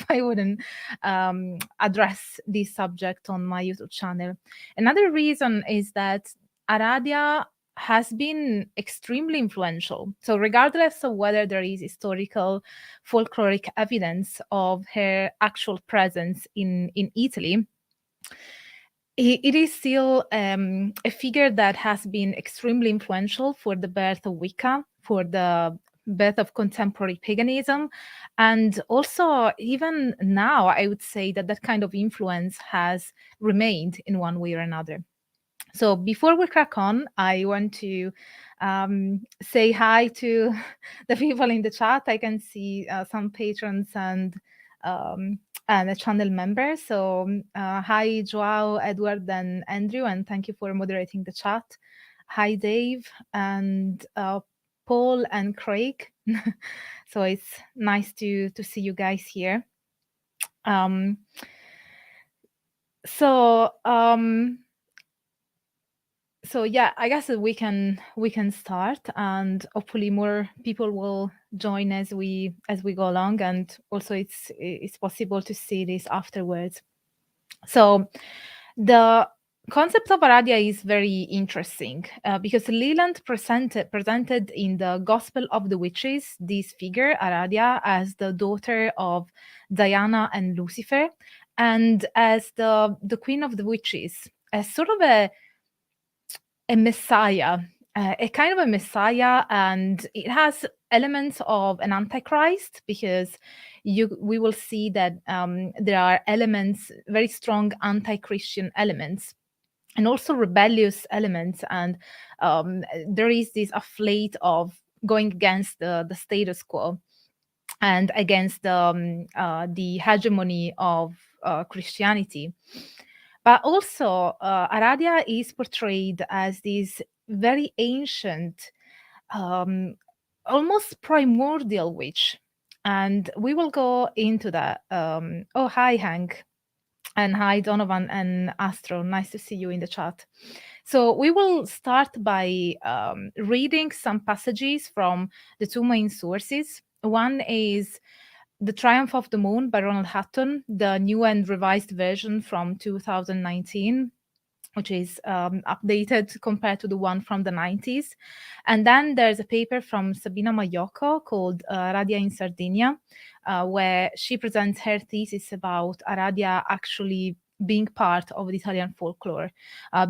if I wouldn't address this subject on my YouTube channel. Another reason is that Aradia has been extremely influential. So regardless of whether there is historical folkloric evidence of her actual presence in Italy, it is still a figure that has been extremely influential for the birth of Wicca, for the birth of contemporary paganism. And also, even now, I would say that that kind of influence has remained in one way or another. So before we crack on, I want to say hi to the people in the chat. I can see some patrons and a channel member. So hi, Joao, Edward, and Andrew, and thank you for moderating the chat. Hi, Dave, and Paul and Craig. So it's nice to see you guys here. So yeah, I guess that we can start, and hopefully more people will join as we go along, and also it's possible to see this afterwards. So the concept of Aradia is very interesting because Leland presented in the Gospel of the Witches this figure Aradia as the daughter of Diana and Lucifer, and as the queen of the witches, as sort of a messiah, a kind of a messiah, and it has elements of an antichrist because we will see that there are elements, very strong anti-Christian elements, and also rebellious elements, and there is this afflate of going against the status quo and against the hegemony of Christianity. But also, Aradia is portrayed as this very ancient, almost primordial witch. And we will go into that. Oh, hi, Hank. And hi, Donovan and Astro. Nice to see you in the chat. So we will start by reading some passages from the two main sources. One is The Triumph of the Moon by Ronald Hutton, the new and revised version from 2019, which is updated compared to the one from the 90s. And then there's a paper from Sabina Magliocco called Aradia in Sardinia, where she presents her thesis about Aradia actually being part of the Italian folklore,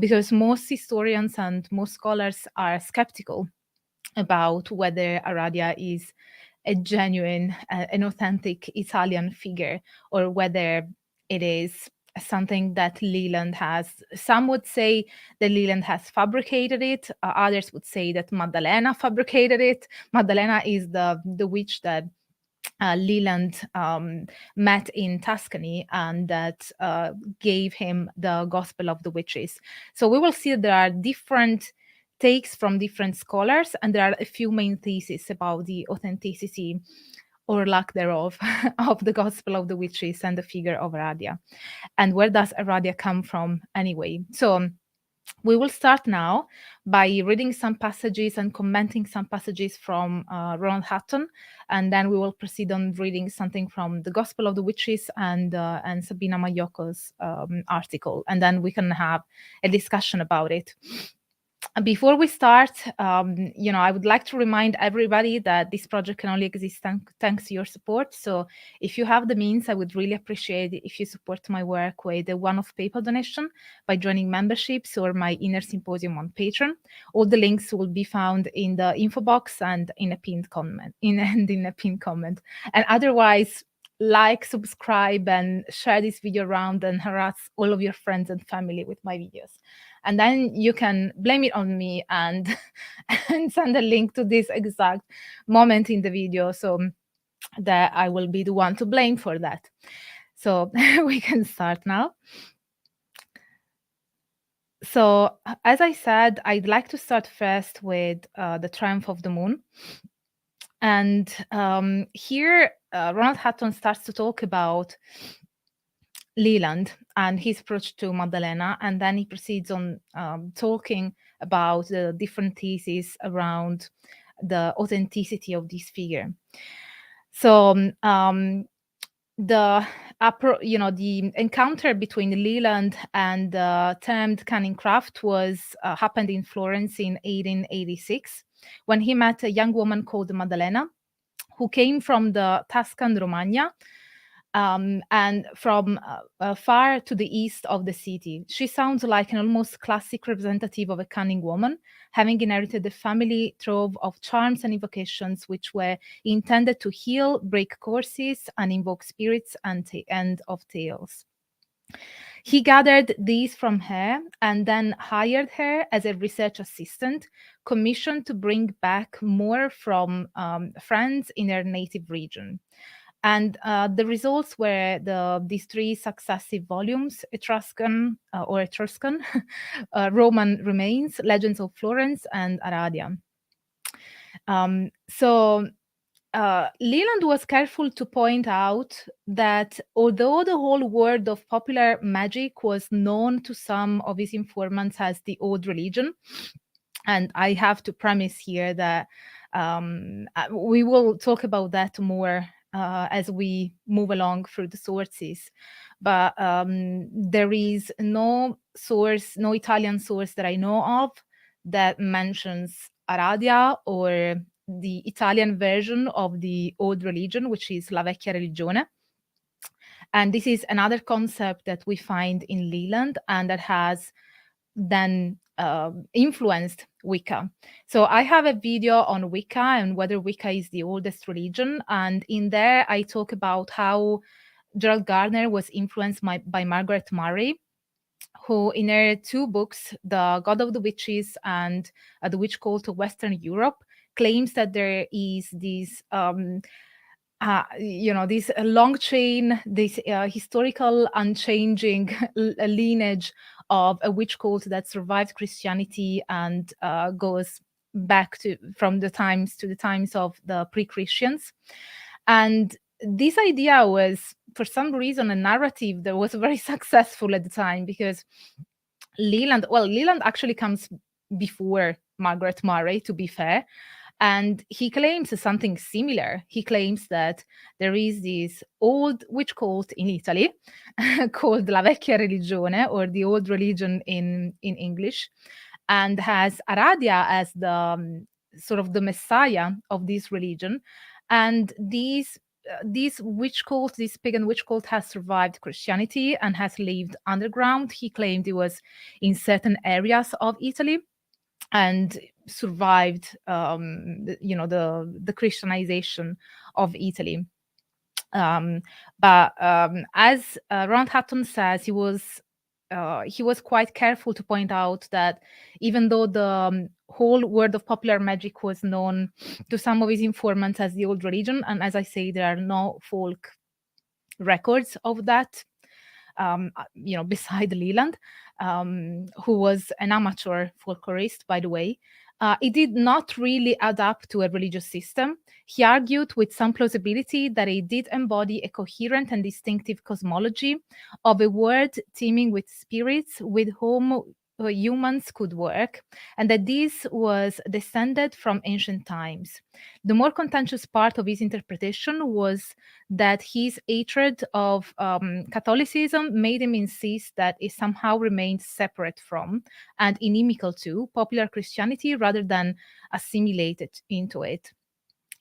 because most historians and most scholars are skeptical about whether Aradia is a genuine, an authentic Italian figure, or whether it is something that Leland has. Some would say that Leland has fabricated it. Others would say that Maddalena fabricated it. Maddalena is the witch that Leland met in Tuscany and that gave him the Gospel of the Witches. So we will see that there are different takes from different scholars, and there are a few main theses about the authenticity or lack thereof of the Gospel of the Witches and the figure of Aradia. And where does Aradia come from anyway? So we will start now by reading some passages and commenting some passages from Ronald Hutton, and then we will proceed on reading something from the Gospel of the Witches and Sabina Magliocco's article, and then we can have a discussion about it. Before we start, I would like to remind everybody that this project can only exist thanks to your support. So if you have the means, I would really appreciate it if you support my work with a one-off PayPal donation by joining memberships or my inner symposium on Patreon. All the links will be found in the info box and in a pinned comment. And otherwise, like, subscribe, and share this video around and harass all of your friends and family with my videos. And then you can blame it on me and send a link to this exact moment in the video so that I will be the one to blame for that. So we can start now. So as I said, I'd like to start first with The Triumph of the Moon. And here, Ronald Hutton starts to talk about Leland and his approach to Maddalena, and then he proceeds on talking about the different theses around the authenticity of this figure. So the the encounter between Leland and the termed canning craft was happened in Florence in 1886 when he met a young woman called Maddalena, who came from the Tuscan Romagna, and from far to the east of the city. She sounds like an almost classic representative of a cunning woman, having inherited the family trove of charms and invocations which were intended to heal, break curses, and invoke spirits and end of tales. He gathered these from her and then hired her as a research assistant, commissioned to bring back more from friends in her native region. And the results were these 3 successive volumes: Etruscan, Roman remains, Legends of Florence, and Aradia. Leland was careful to point out that although the whole world of popular magic was known to some of his informants as the old religion, and I have to premise here that we will talk about that more as we move along through the sources. But there is no Italian source that I know of that mentions Aradia or the Italian version of the old religion, which is La Vecchia Religione. And this is another concept that we find in Leland and that has then influenced Wicca. So I have a video on Wicca and whether Wicca is the oldest religion. And in there, I talk about how Gerald Gardner was influenced by Margaret Murray, who in her 2 books, The God of the Witches and The Witch Cult of Western Europe, claims that there is this this long chain, this historical unchanging lineage of a witch cult that survived Christianity and goes back to the times of the pre-Christians. And this idea was, for some reason, a narrative that was very successful at the time, because Leland actually comes before Margaret Murray, to be fair. And he claims something similar. He claims that there is this old witch cult in Italy called La Vecchia Religione, or the old religion in English, and has Aradia as the sort of the messiah of this religion. And this witch cult, this pagan witch cult, has survived Christianity and has lived underground. He claimed it was in certain areas of Italy and survived the Christianization of Italy. But as Ronald Hutton says, he was quite careful to point out that even though the whole world of popular magic was known to some of his informants as the old religion, and as I say, there are no folk records of that, beside Leland, who was an amateur folklorist, by the way, it did not really adapt to a religious system. He argued with some plausibility that it did embody a coherent and distinctive cosmology of a world teeming with spirits with whom humans could work, and that this was descended from ancient times. The more contentious part of his interpretation was that his hatred of Catholicism made him insist that it somehow remained separate from and inimical to popular Christianity rather than assimilated into it.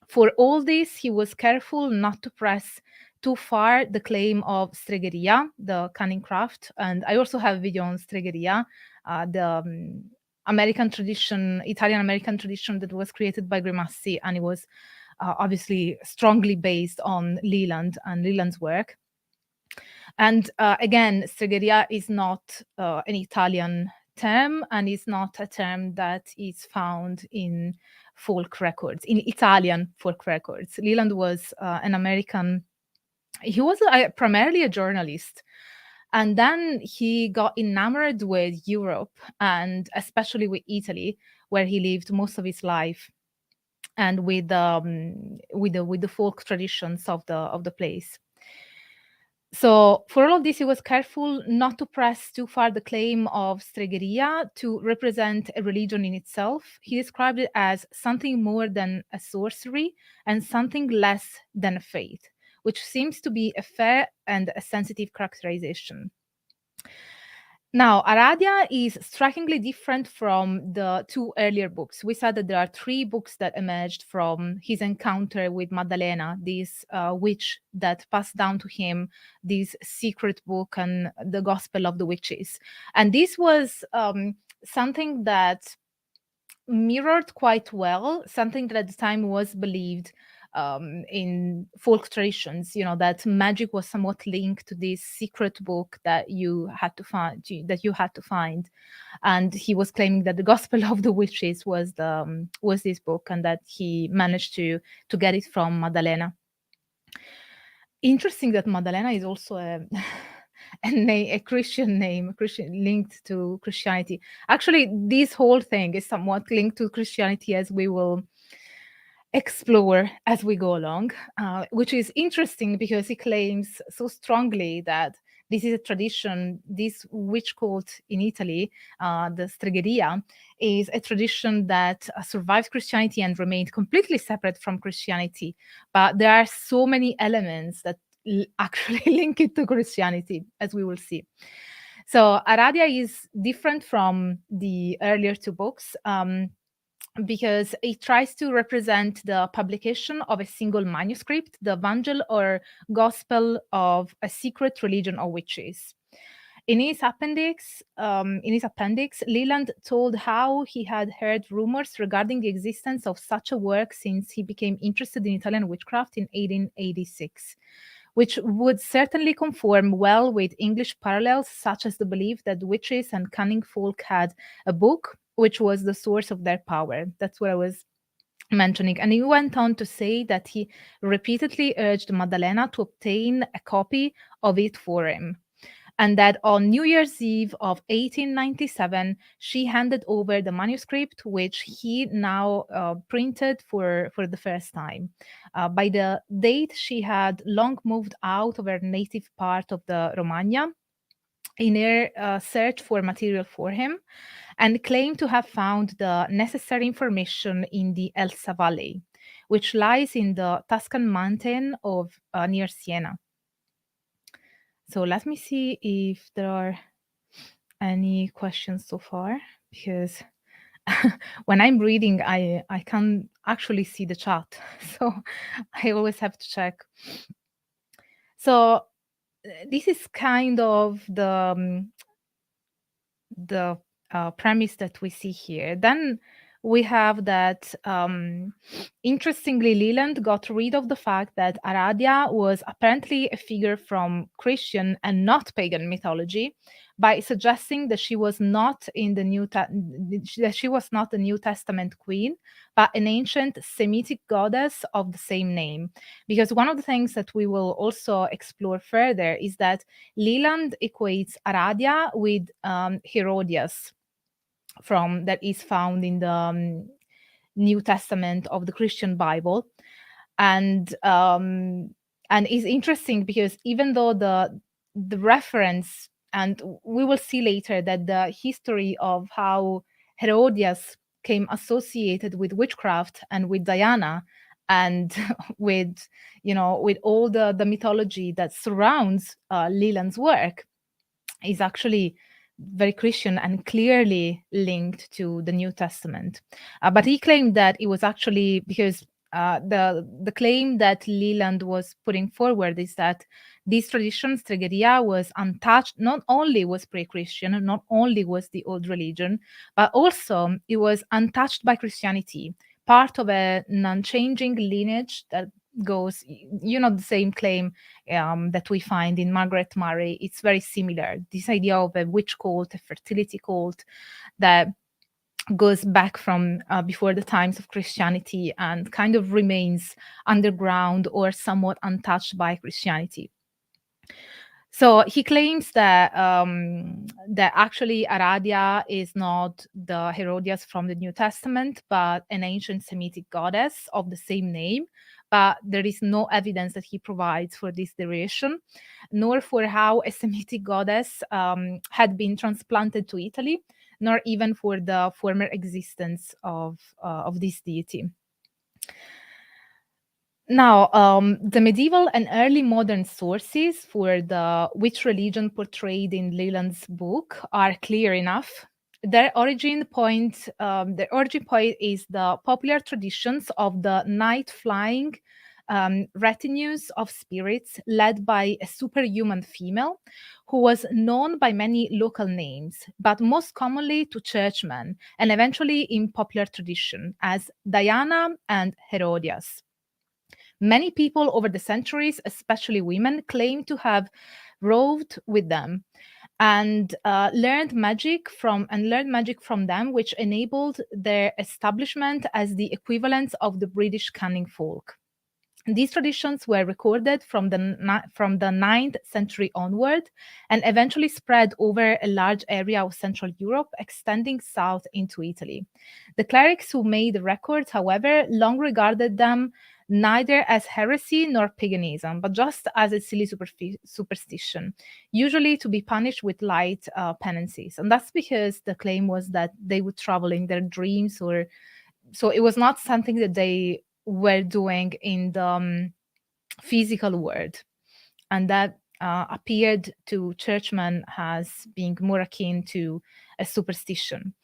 For all this, he was careful not to press too far the claim of Stregheria, the cunning craft. And I also have a video on Stregheria, the Italian American tradition that was created by Grimassi, and it was obviously strongly based on Leland and Leland's work. And again, Stregheria is not an Italian term, and is not a term that is found in folk records, in Italian folk records. Leland was an American. He was primarily a journalist. And then he got enamored with Europe, and especially with Italy, where he lived most of his life, and with the folk traditions of the place. So for all of this, he was careful not to press too far the claim of Stregheria to represent a religion in itself. He described it as something more than a sorcery and something less than a faith, which seems to be a fair and a sensitive characterization. Now, Aradia is strikingly different from the two earlier books. We said that there are three books that emerged from his encounter with Maddalena, this witch that passed down to him this secret book and the Gospel of the Witches. And this was something that mirrored quite well something that at the time was believed in folk traditions, that magic was somewhat linked to this secret book that you had to find. And he was claiming that the Gospel of the Witches was this book, and that he managed to get it from Maddalena. Interesting that Maddalena is also a Christian name, Christian linked to Christianity. Actually, this whole thing is somewhat linked to Christianity, as we will explore as we go along, which is interesting because he claims so strongly that this is a tradition. This witch cult in Italy, the Stregheria, is a tradition that survived Christianity and remained completely separate from Christianity. But there are so many elements that actually link it to Christianity, as we will see. So Aradia is different from the earlier two books, because it tries to represent the publication of a single manuscript, the Evangel or Gospel of a secret religion of witches. In his appendix, Leland told how he had heard rumors regarding the existence of such a work since he became interested in Italian witchcraft in 1886, which would certainly conform well with English parallels, such as the belief that witches and cunning folk had a book which was the source of their power. That's what I was mentioning. And he went on to say that he repeatedly urged Maddalena to obtain a copy of it for him, and that on New Year's Eve of 1897, she handed over the manuscript, which he now printed for the first time. By the date, she had long moved out of her native part of the Romagna in her search for material for him, and claimed to have found the necessary information in the Elsa Valley, which lies in the Tuscan mountain of near Siena. So let me see if there are any questions so far, because when I'm reading, I can't actually see the chat, so I always have to check. So this is kind of the premise that we see here. Then we have that, interestingly, Leland got rid of the fact that Aradia was apparently a figure from Christian and not pagan mythology by suggesting that she was not in the that she was not the New Testament queen, but an ancient Semitic goddess of the same name. Because one of the things that we will also explore further is that Leland equates Aradia with Herodias, that is found in the New Testament of the Christian Bible, and is interesting because even though the reference, and we will see later that the history of how Herodias came associated with witchcraft and with Diana and with all the mythology that surrounds Leland's work, is actually very Christian and clearly linked to the New Testament. But he claimed that it was actually because the claim that Leland was putting forward is that this tradition, Stregheria, was untouched. Not only was pre-Christian, not only was the old religion, but also it was untouched by Christianity, part of an unchanging lineage that goes, the same claim that we find in Margaret Murray. It's very similar. This idea of a witch cult, a fertility cult that goes back from before the times of Christianity and kind of remains underground or somewhat untouched by Christianity. So he claims that that actually Aradia is not the Herodias from the New Testament, but an ancient Semitic goddess of the same name. But there is no evidence that he provides for this derivation, nor for how a Semitic goddess had been transplanted to Italy, nor even for the former existence of this deity. Now, the medieval and early modern sources for the witch religion portrayed in Leland's book are clear enough. Their origin point is the popular traditions of the night flying retinues of spirits led by a superhuman female who was known by many local names, but most commonly to churchmen and eventually in popular tradition as Diana and Herodias. Many people over the centuries, especially women, claim to have roved with them and learned magic from them, which enabled their establishment as the equivalent of the British cunning folk. These traditions were recorded from the 9th century onward and eventually spread over a large area of Central Europe, extending south into Italy. The clerics who made the records, however, long regarded them neither as heresy nor paganism, but just as a silly superstition, usually to be punished with light penances. And that's because the claim was that they would travel in their dreams, or so it was not something that they were doing in the physical world, and that appeared to churchmen as being more akin to a superstition.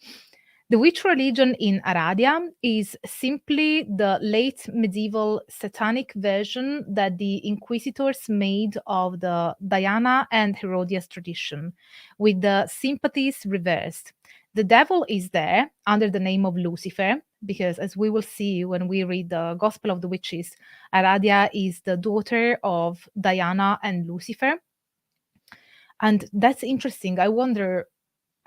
The witch religion in Aradia is simply the late medieval satanic version that the inquisitors made of the Diana and Herodias tradition, with the sympathies reversed. The devil is there under the name of Lucifer, because as we will see when we read the Gospel of the Witches, Aradia is the daughter of Diana and Lucifer. And that's interesting.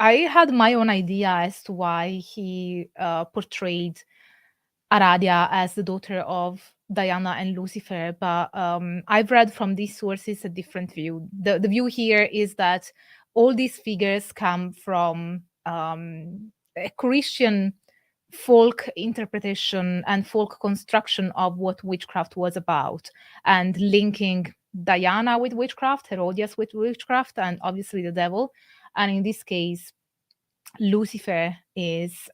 I had my own idea as to why he portrayed Aradia as the daughter of Diana and Lucifer, but I've read from these sources a different view. The view here is that all these figures come from a Christian folk interpretation and folk construction of what witchcraft was about, and linking Diana with witchcraft, Herodias with witchcraft, and obviously the devil. And in this case, Lucifer is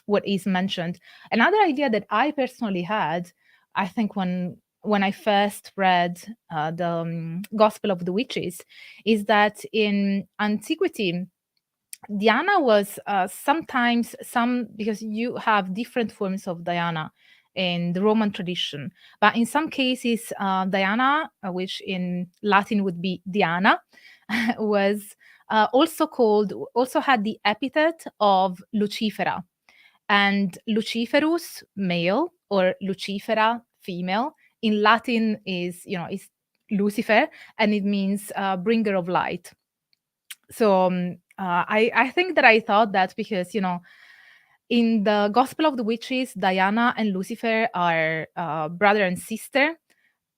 what is mentioned. Another idea that I personally had, I think when I first read the Gospel of the Witches, is that in antiquity, Diana was sometimes some because you have different forms of Diana in the Roman tradition, but in some cases, Diana, which in Latin would be Diana, was also had the epithet of Lucifera, and Luciferus male or Lucifera female in Latin is Lucifer, and it means bringer of light. So I think that I thought that because in the Gospel of the Witches, Diana and Lucifer are brother and sister.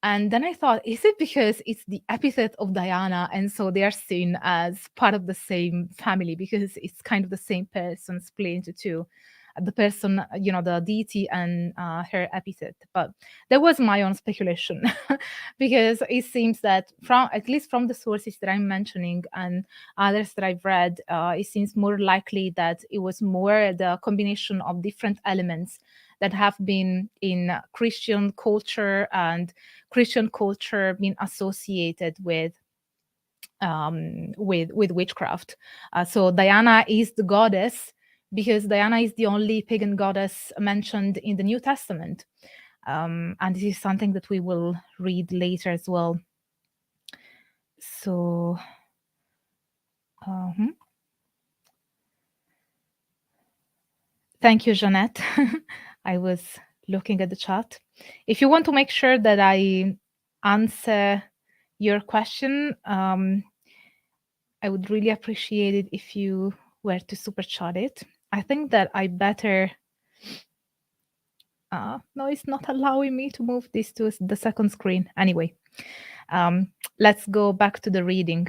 And then I thought, is it because it's the epithet of Diana, and so they are seen as part of the same family because it's kind of the same person split into two, the person, the deity and her epithet. But that was my own speculation because it seems that from at least from the sources that I'm mentioning and others that I've read, it seems more likely that it was more the combination of different elements that have been in Christian culture, and Christian culture being associated with witchcraft. So Diana is the goddess because Diana is the only pagan goddess mentioned in the New Testament, and this is something that we will read later as well. So. Thank you, Jeanette. I was looking at the chat. If you want to make sure that I answer your question, I would really appreciate it if you were to super chat it. I think that I better. No, it's not allowing me to move this to the second screen. Anyway, let's go back to the reading.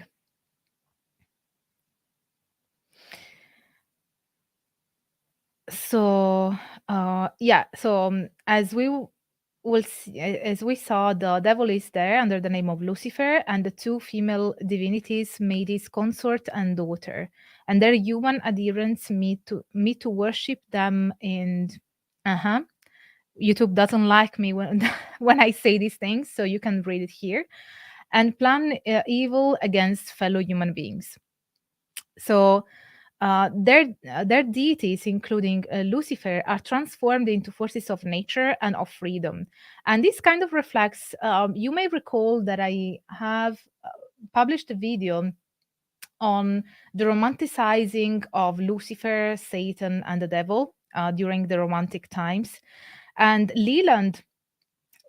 So, as we saw, the devil is there under the name of Lucifer, and the two female divinities made his consort and daughter, and their human adherents meet to worship them in YouTube doesn't like me when when I say these things, so you can read it here, and plan evil against fellow human beings. So their deities, including Lucifer, are transformed into forces of nature and of freedom. And this kind of reflects, you may recall that I have published a video on the romanticizing of Lucifer, Satan, and the devil during the Romantic times. And Leland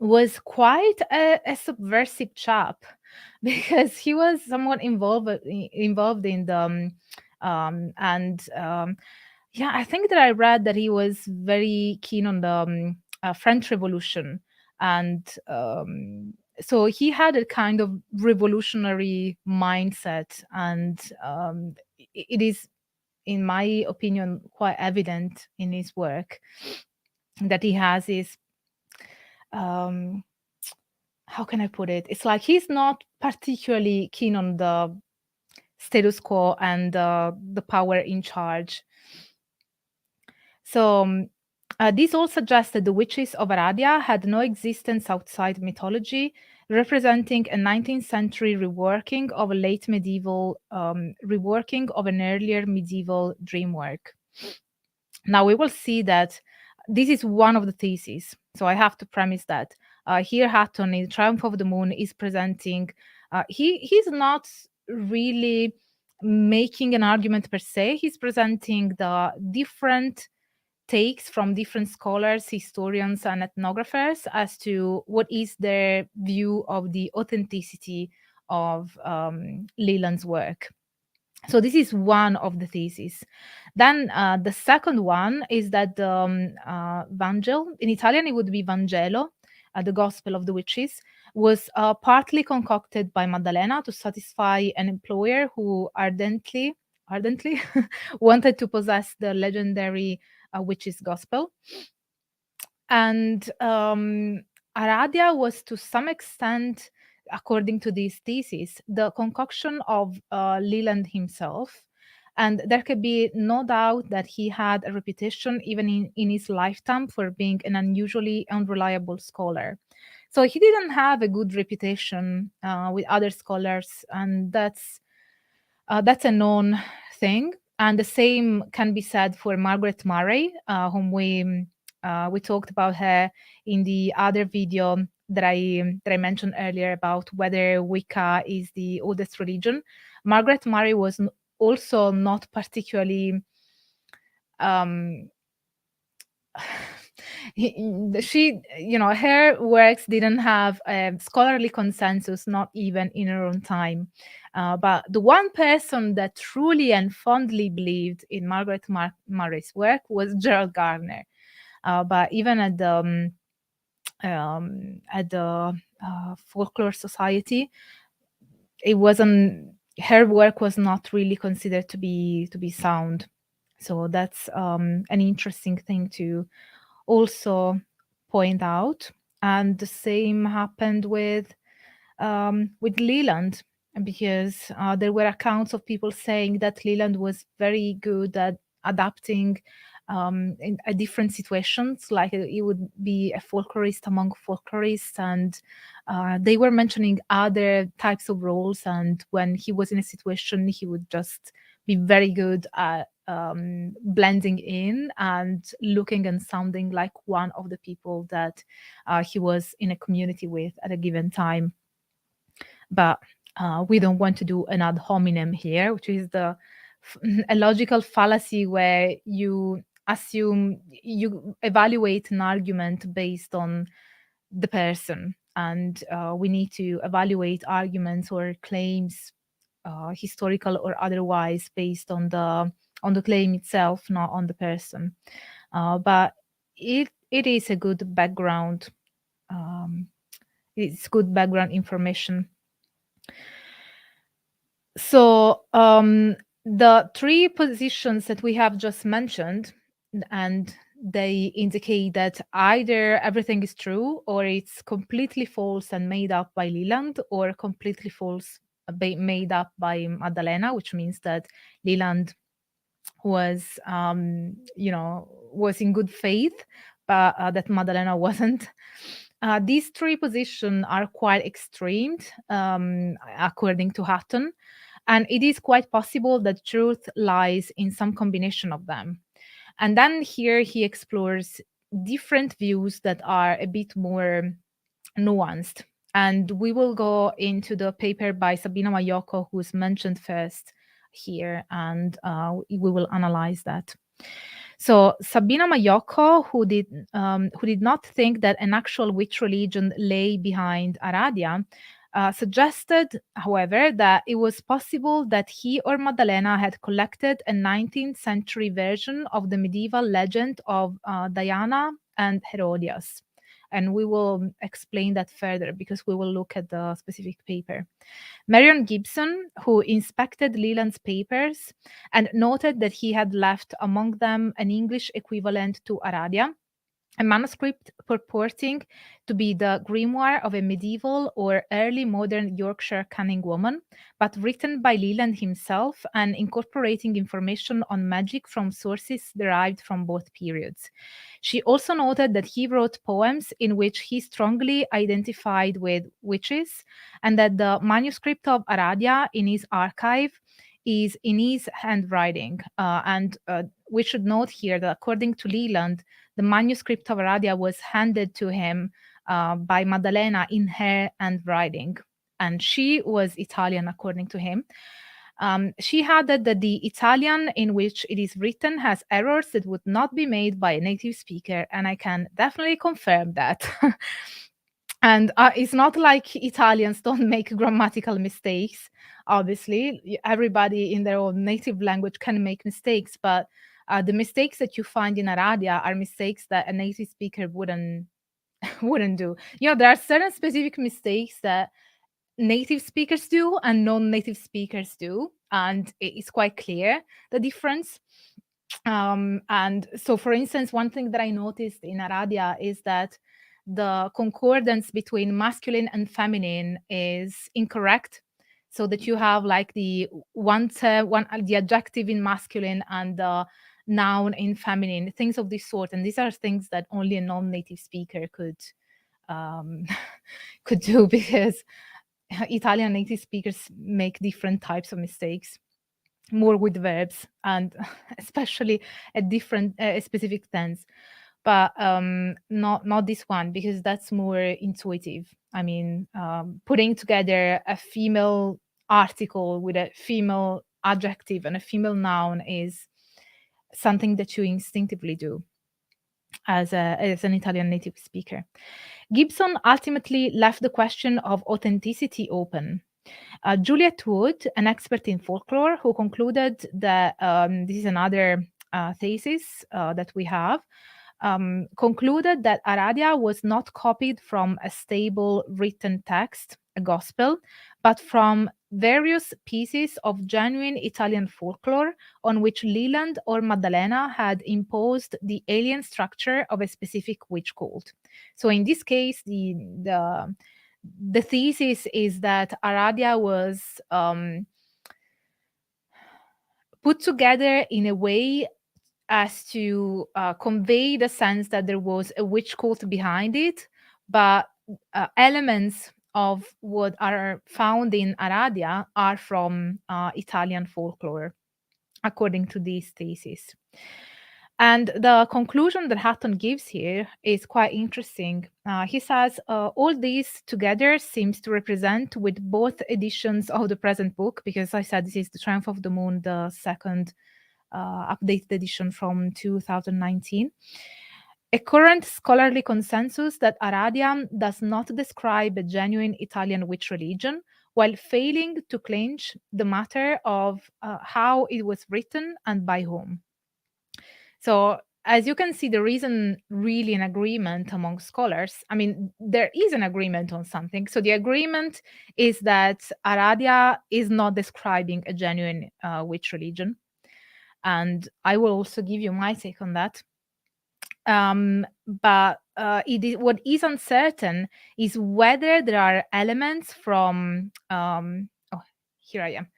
was quite a subversive chap because he was somewhat involved in the and yeah, I think that I read that he was very keen on the French Revolution, and so he had a kind of revolutionary mindset, and it is, in my opinion, quite evident in his work that he has this um, how can I put it? It's like he's not particularly keen on the status quo and the power in charge. So this all suggests that the witches of Aradia had no existence outside mythology, representing a 19th century reworking of a late medieval reworking of an earlier medieval dream work. Now we will see that this is one of the theses. So I have to premise that here Hutton in Triumph of the Moon is presenting. He's not really making an argument per se. He's presenting the different takes from different scholars, historians, and ethnographers as to what is their view of the authenticity of Leland's work. So this is one of the theses. Then the second one is that the Vangel, in Italian it would be Vangelo, the Gospel of the Witches, was partly concocted by Maddalena to satisfy an employer who ardently wanted to possess the legendary witches' gospel. And Aradia was to some extent, according to these theses, the concoction of Leland himself. And there could be no doubt that he had a reputation, even in his lifetime, for being an unusually unreliable scholar. So he didn't have a good reputation with other scholars, and that's a known thing. And the same can be said for Margaret Murray, whom we talked about her in the other video that I mentioned earlier about whether Wicca is the oldest religion. Margaret Murray was also not particularly um, she, her works didn't have a scholarly consensus, not even in her own time. But the one person that truly and fondly believed in Margaret Murray's work was Gerald Gardner. But even at the Folklore Society, it wasn't, her work was not really considered to be sound. So that's an interesting thing to also point out. And the same happened with Leland, because there were accounts of people saying that Leland was very good at adapting in different situations, like he would be a folklorist among folklorists, and they were mentioning other types of roles, and when he was in a situation he would just be very good at blending in and looking and sounding like one of the people that he was in a community with at a given time. But we don't want to do an ad hominem here, which is a logical fallacy where you assume, you evaluate an argument based on the person, and we need to evaluate arguments or claims, historical or otherwise, based on the claim itself, not on the person. But it is a good background. It's good background information. So the three positions that we have just mentioned, and they indicate that either everything is true, or it's completely false and made up by Leland, or completely false made up by Maddalena, which means that Leland was was in good faith, but that Maddalena wasn't. These three positions are quite extreme, according to Hutton, and it is quite possible that truth lies in some combination of them. And then here he explores different views that are a bit more nuanced. And we will go into the paper by Sabina Magliocco, who's mentioned first here, and we will analyze that. So Sabina Magliocco, who did not think that an actual witch religion lay behind Aradia, suggested, however, that it was possible that he or Maddalena had collected a 19th century version of the medieval legend of Diana and Herodias. And we will explain that further because we will look at the specific paper. Marion Gibson, who inspected Leland's papers and noted that he had left among them an English equivalent to Aradia, a manuscript purporting to be the grimoire of a medieval or early modern Yorkshire cunning woman, but written by Leland himself and incorporating information on magic from sources derived from both periods. She also noted that he wrote poems in which he strongly identified with witches, and that the manuscript of Aradia in his archive is in his handwriting. And we should note here that according to Leland, the manuscript of Aradia was handed to him by Maddalena in her handwriting, and she was Italian, according to him. She added that the Italian in which it is written has errors that would not be made by a native speaker, and I can definitely confirm that. And it's not like Italians don't make grammatical mistakes. Obviously, everybody in their own native language can make mistakes, but the mistakes that you find in Aradia are mistakes that a native speaker wouldn't wouldn't do. You know, there are certain specific mistakes that native speakers do and non-native speakers do, and it's quite clear the difference. And so, for instance, one thing that I noticed in Aradia is that the concordance between masculine and feminine is incorrect. So that you have like the the adjective in masculine and the noun in feminine, things of this sort. And these are things that only a non-native speaker um, could do, because Italian native speakers make different types of mistakes, more with verbs and especially a different a specific tense, but not this one, because that's more intuitive. I mean, putting together a female article with a female adjective and a female noun is something that you instinctively do as an Italian native speaker. Gibson ultimately left the question of authenticity open. Juliet Wood, an expert in folklore, who concluded that this is another thesis that we have, concluded that Aradia was not copied from a stable written text, a gospel, but from various pieces of genuine Italian folklore on which Leland or Maddalena had imposed the alien structure of a specific witch cult. So in this case, the thesis is that Aradia was put together in a way as to convey the sense that there was a witch cult behind it, but elements of what are found in Aradia are from Italian folklore, according to these theses. And the conclusion that Hutton gives here is quite interesting. He says, all these together seems to represent, with both editions of the present book, because I said this is The Triumph of the Moon, the second updated edition from 2019, a current scholarly consensus that Aradia does not describe a genuine Italian witch religion, while failing to clinch the matter of how it was written and by whom. So, as you can see, there isn't really an agreement among scholars. I mean, there is an agreement on something. So, the agreement is that Aradia is not describing a genuine witch religion. And I will also give you my take on that. But what is uncertain is whether there are elements from. Oh, here I am.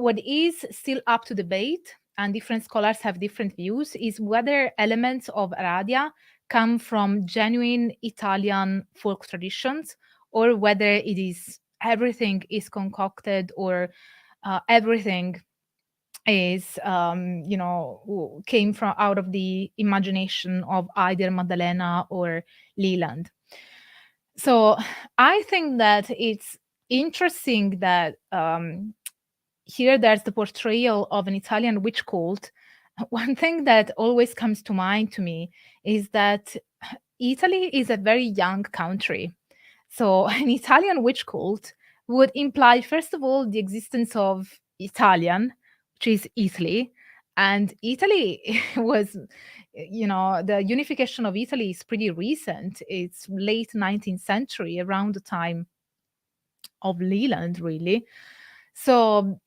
What is still up to debate, and different scholars have different views, is whether elements of Aradia come from genuine Italian folk traditions, or whether it is everything is concocted, or everything is came from out of the imagination of either Maddalena or Leland. So I think that it's interesting that here there's the portrayal of an Italian witch cult. One thing that always comes to mind to me is that Italy is a very young country. So an Italian witch cult would imply, first of all, the existence of Italian, which is Italy. And Italy was, the unification of Italy is pretty recent. It's late 19th century, around the time of Leland, really. So,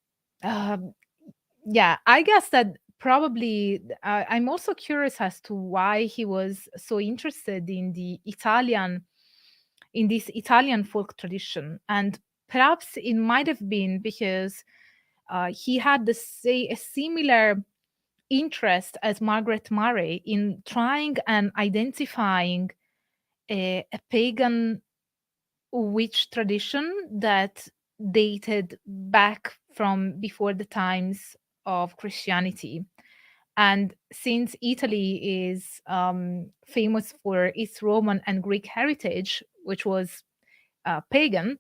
yeah, I guess that probably I'm also curious as to why he was so interested in this Italian folk tradition. And perhaps it might have been because he had a similar interest as Margaret Murray in trying and identifying a pagan witch tradition that dated back from before the times of Christianity. And since Italy is famous for its Roman and Greek heritage, which was pagan,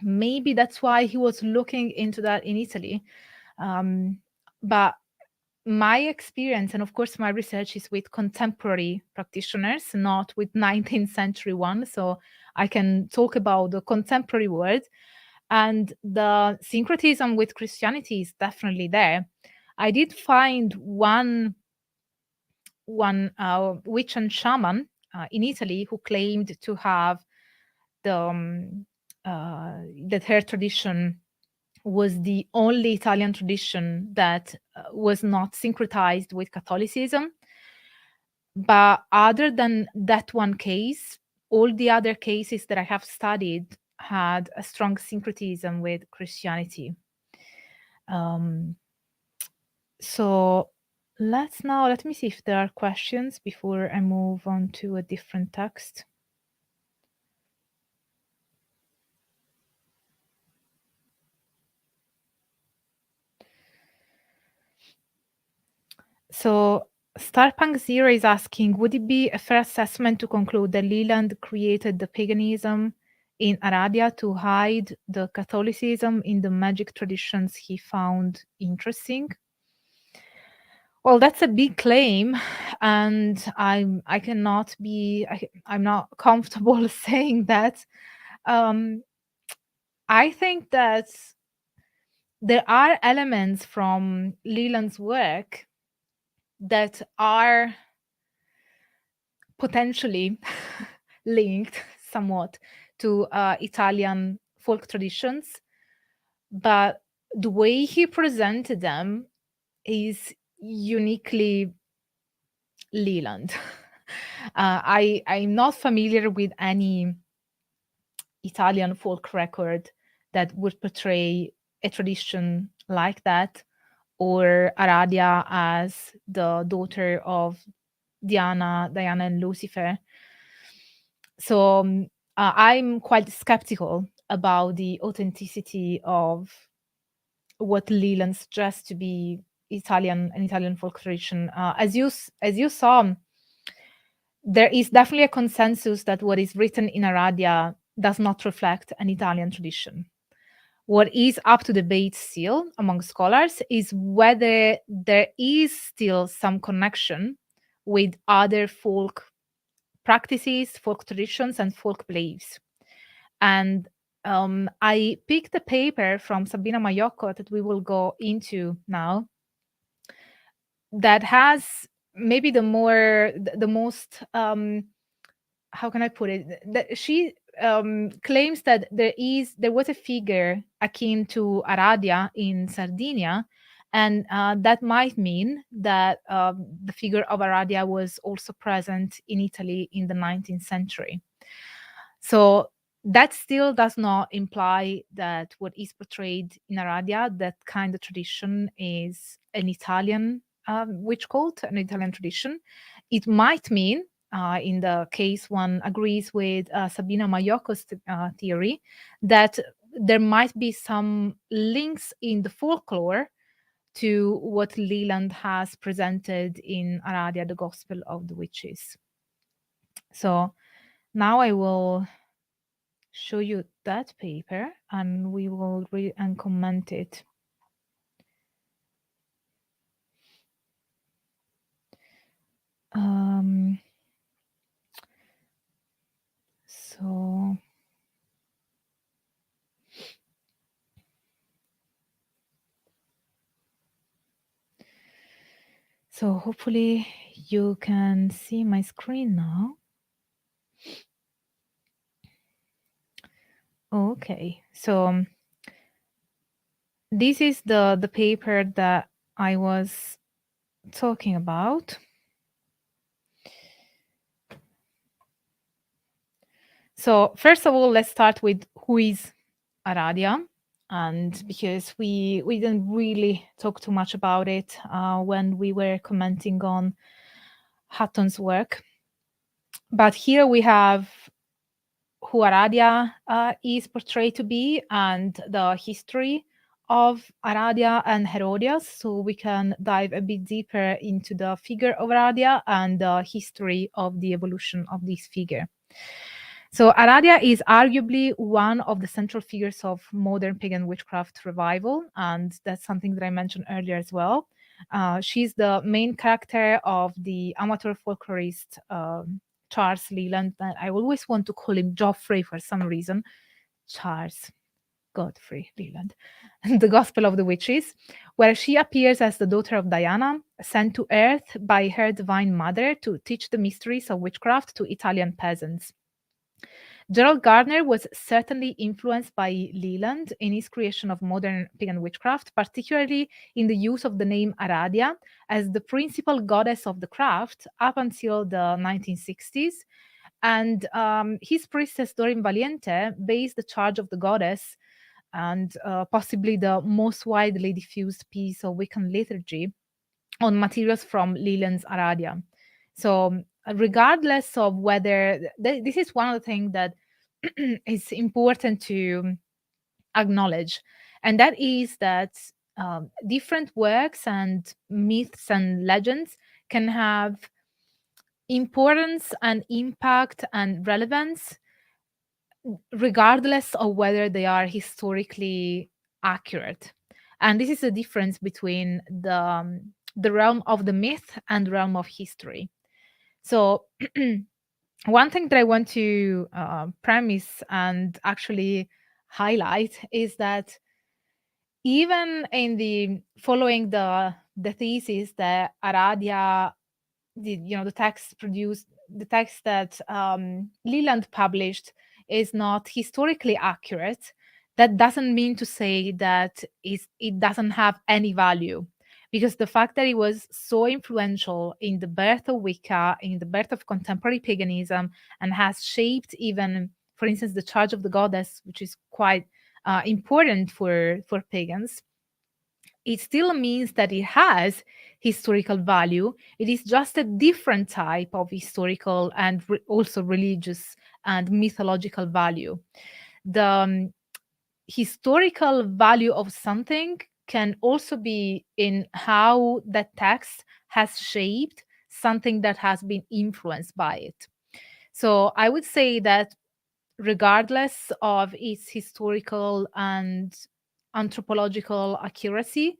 maybe that's why he was looking into that in Italy. But my experience, and of course my research, is with contemporary practitioners, not with 19th century ones. So I can talk about the contemporary world, and the syncretism with Christianity is definitely there. I did find one witch and shaman in Italy who claimed to have that her tradition was the only Italian tradition that was not syncretized with Catholicism. But other than that one case, all the other cases that I have studied had a strong syncretism with Christianity. So let me see if there are questions before I move on to a different text. So Starpunk Zero is asking, would it be a fair assessment to conclude that Leland created the paganism in Aradia to hide the Catholicism in the magic traditions he found interesting? Well, that's a big claim, and I'm not comfortable saying that. I think that there are elements from Leland's work that are potentially linked somewhat to Italian folk traditions, but the way he presented them is uniquely Leland. I'm not familiar with any Italian folk record that would portray a tradition like that, or Aradia as the daughter of Diana, and Lucifer. So I'm quite skeptical about the authenticity of what Leland suggests to be an Italian folk tradition. As you saw, there is definitely a consensus that what is written in Aradia does not reflect an Italian tradition. What is up to debate still among scholars is whether there is still some connection with other folk practices, folk traditions, and folk beliefs. And I picked a paper from Sabina Magliocco that we will go into now that has maybe the most how can I put it? That she claims that there was a figure akin to Aradia in Sardinia, and that might mean that the figure of Aradia was also present in Italy in the 19th century. So that still does not imply that what is portrayed in Aradia, that kind of tradition, is an Italian witch cult, an Italian tradition. It might mean in the case one agrees with Sabina Magliocco's theory, that there might be some links in the folklore to what Leland has presented in Aradia, the Gospel of the Witches. So now I will show you that paper and we will read and comment it. So hopefully you can see my screen now. Okay, so this is the paper that I was talking about. So first of all, let's start with who is Aradia, and because we didn't really talk too much about it when we were commenting on Hutton's work, but here we have who Aradia is portrayed to be and the history of Aradia and Herodias, so we can dive a bit deeper into the figure of Aradia and the history of the evolution of this figure. So Aradia is arguably one of the central figures of modern pagan witchcraft revival, and that's something that I mentioned earlier as well. She's the main character of the amateur folklorist Charles Leland. I always want to call him Geoffrey for some reason. Charles Godfrey Leland. The Gospel of the Witches, where she appears as the daughter of Diana, sent to earth by her divine mother to teach the mysteries of witchcraft to Italian peasants. Gerald Gardner was certainly influenced by Leland in his creation of modern pagan witchcraft, particularly in the use of the name Aradia as the principal goddess of the craft up until the 1960s. And his priestess Doreen Valiente based the charge of the goddess and possibly the most widely diffused piece of Wiccan liturgy on materials from Leland's Aradia. So regardless of whether this is one of the things that is important to acknowledge, and that is that different works and myths and legends can have importance and impact and relevance regardless of whether they are historically accurate. And this is the difference between the realm of the myth and the realm of history. So one thing that I want to premise and actually highlight is that even in the following the thesis that Aradia, the text produced, the text that Leland published is not historically accurate, that doesn't mean to say that it doesn't have any value. Because the fact that it was so influential in the birth of Wicca, in the birth of contemporary paganism, and has shaped even, for instance, the charge of the goddess, which is quite important for pagans, it still means that it has historical value. It is just a different type of historical and also religious and mythological value. The historical value of something can also be in how that text has shaped something that has been influenced by it. So I would say that regardless of its historical and anthropological accuracy,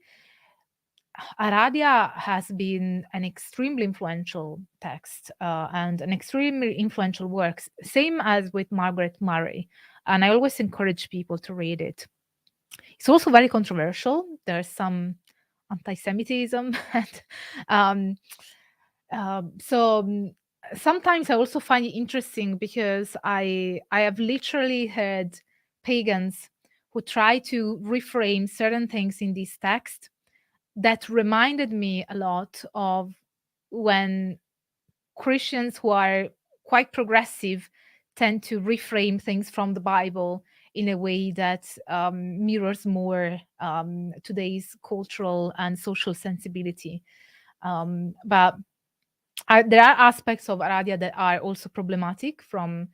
Aradia has been an extremely influential text and an extremely influential work, same as with Margaret Murray. And I always encourage people to read it. It's also very controversial. There's some anti-Semitism. And, sometimes I also find it interesting because I have literally heard pagans who try to reframe certain things in this text that reminded me a lot of when Christians who are quite progressive tend to reframe things from the Bible in a way that mirrors more today's cultural and social sensibility. But there are aspects of Aradia that are also problematic from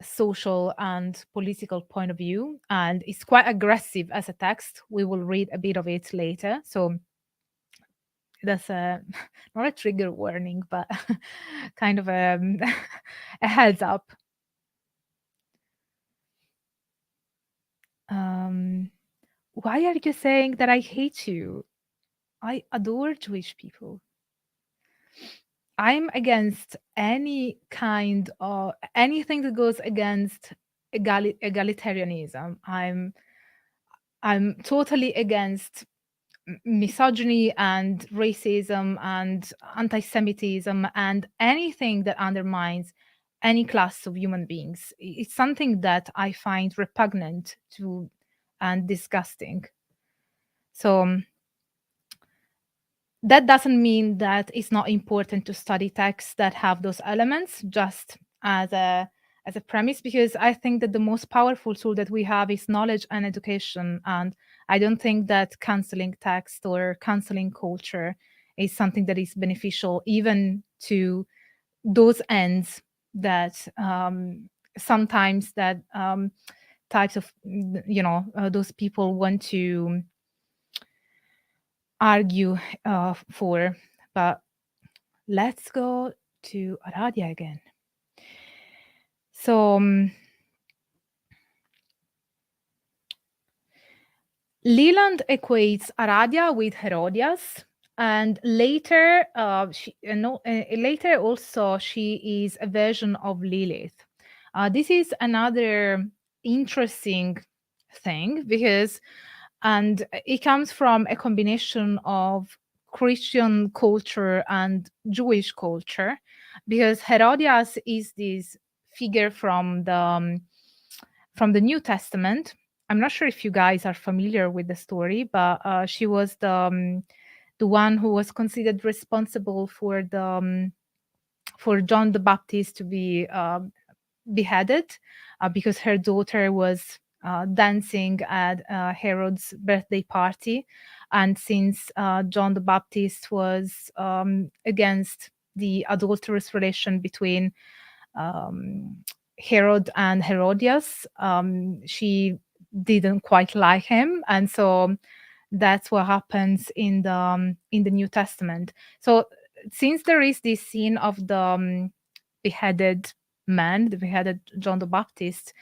social and political point of view, and it's quite aggressive as a text. We will read a bit of it later, so that's a not a trigger warning, but kind of a heads up. Why are you saying that I hate you? I adore Jewish people. I'm against any kind of anything that goes against egalitarianism. I'm totally against misogyny and racism and anti-Semitism and anything that undermines any class of human beings. It's something that I find repugnant to and disgusting. So that doesn't mean that it's not important to study texts that have those elements, just as a premise, because I think that the most powerful tool that we have is knowledge and education. And I don't think that canceling text or canceling culture is something that is beneficial even to those ends that sometimes that types of those people want to argue for. But let's go to Aradia again. So Leland equates Aradia with Herodias, and later, later also she is a version of Lilith. This is another interesting thing because, and it comes from a combination of Christian culture and Jewish culture, because Herodias is this figure from the New Testament. I'm not sure if you guys are familiar with the story, but she was the one who was considered responsible for for John the Baptist to be beheaded because her daughter was dancing at Herod's birthday party, and since John the Baptist was against the adulterous relation between Herod and Herodias, she didn't quite like him, and so that's what happens in the New Testament. So since there is this scene of the beheaded man, the beheaded John the Baptist,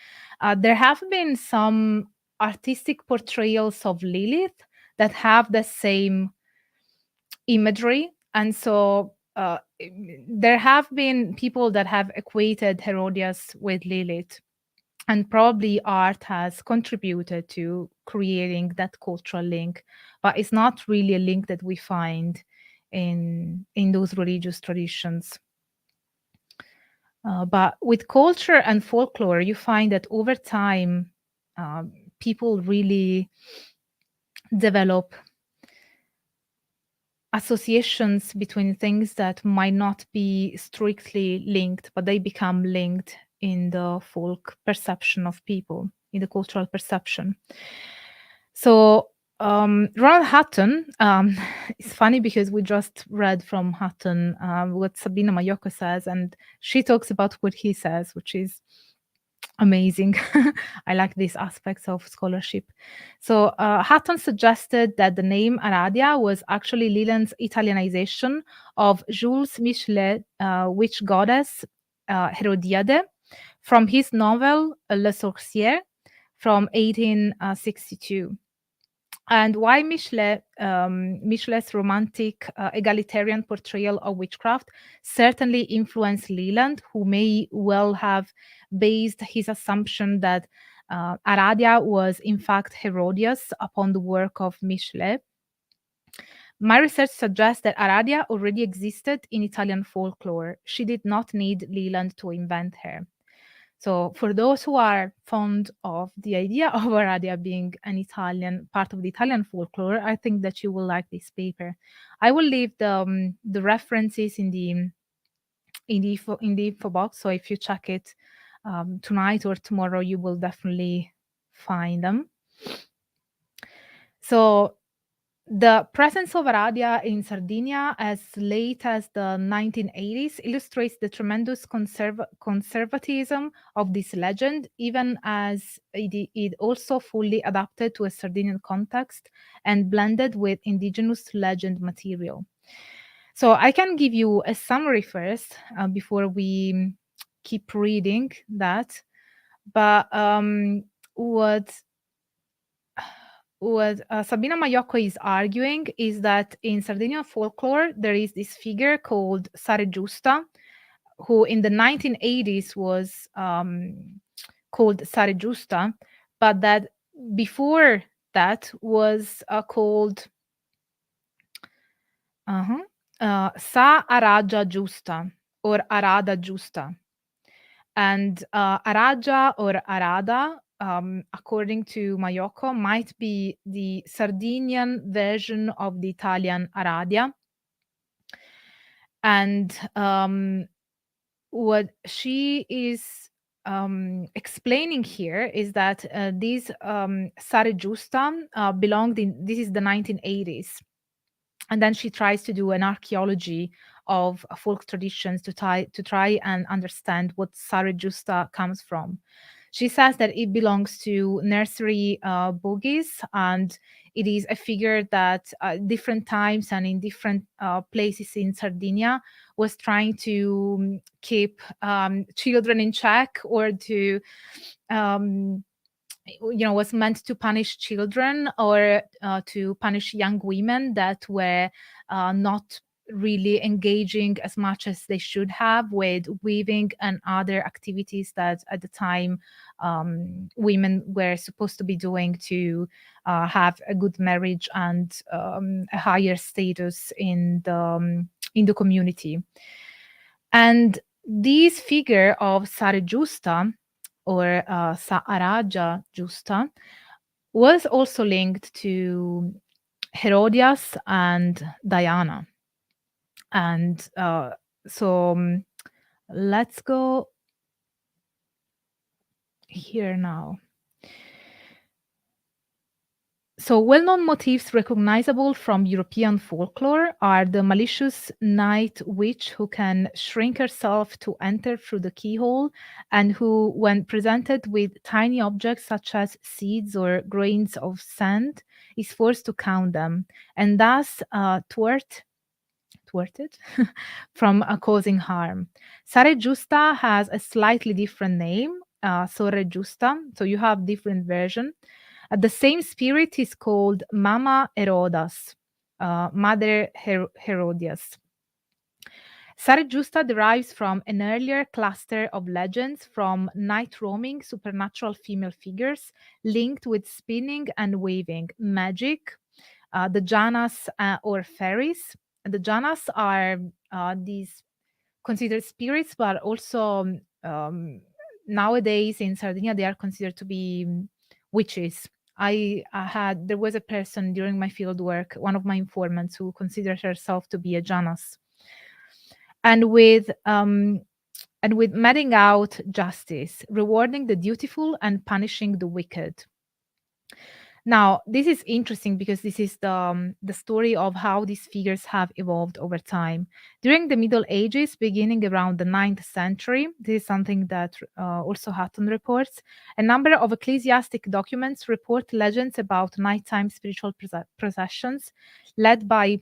there have been some artistic portrayals of Lilith that have the same imagery, and so there have been people that have equated Herodias with Lilith, and probably art has contributed to creating that cultural link, but it's not really a link that we find in those religious traditions. But with culture and folklore, you find that over time, people really develop associations between things that might not be strictly linked, but they become linked in the folk perception of people, in the cultural perception. So Ronald Hutton, it's funny because we just read from Hutton what Sabina Magliocco says, and she talks about what he says, which is amazing. I like these aspects of scholarship. So Hutton suggested that the name Aradia was actually Leland's Italianization of Jules Michelet, witch goddess Herodiade, from his novel Le Sorcière from 1862. And why Michelet's romantic egalitarian portrayal of witchcraft certainly influenced Leland, who may well have based his assumption that Aradia was in fact Herodias upon the work of Michelet. My research suggests that Aradia already existed in Italian folklore. She did not need Leland to invent her. So for those who are fond of the idea of Aradia being an Italian part of the Italian folklore, I think that you will like this paper. I will leave the references in the info box. So if you check it tonight or tomorrow, you will definitely find them. So The presence of Aradia in Sardinia as late as the 1980s illustrates the tremendous conservatism of this legend, even as it also fully adapted to a Sardinian context and blended with indigenous legend material. So I can give you a summary first before we keep reading that. But what Sabina Magliocco is arguing is that in Sardinian folklore there is this figure called Rejusta, who in the 1980s was called Rejusta, but that before that was called Sa Aragia Giusta or Arada Giusta. And Aragia or Arada, according to Magliocco, might be the Sardinian version of the Italian Aradia. And what she is explaining here is that these Sare Giusta belonged in, this is the 1980s. And then she tries to do an archaeology of folk traditions to try and understand what Sare Giusta comes from. She says that it belongs to nursery bogies, and it is a figure that different times and in different places in Sardinia was trying to keep children in check, or to was meant to punish children, or to punish young women that were not really engaging as much as they should have with weaving and other activities that at the time women were supposed to be doing to have a good marriage and a higher status in the community. And this figure of Sare Giusta, or Sa Aragia Giusta, was also linked to Herodias and Diana. And so let's go here now. So well-known motifs recognizable from European folklore are the malicious night witch who can shrink herself to enter through the keyhole, and who, when presented with tiny objects such as seeds or grains of sand, is forced to count them, and thus thwarted from causing harm. Sare Giusta has a slightly different name, Sorre Giusta, so you have different version. The same spirit is called Mama Erodas, Mother Herodias. Sare Giusta derives from an earlier cluster of legends from night roaming supernatural female figures linked with spinning and weaving, magic, the Janas or fairies. The Janas are these considered spirits, but also nowadays in Sardinia they are considered to be witches. There was a person during my field work, one of my informants, who considered herself to be a Janas. And with meting out justice, rewarding the dutiful and punishing the wicked. Now, this is interesting because this is the story of how these figures have evolved over time. During the Middle Ages, beginning around the 9th century, this is something that also Hutton reports, a number of ecclesiastic documents report legends about nighttime spiritual processions led by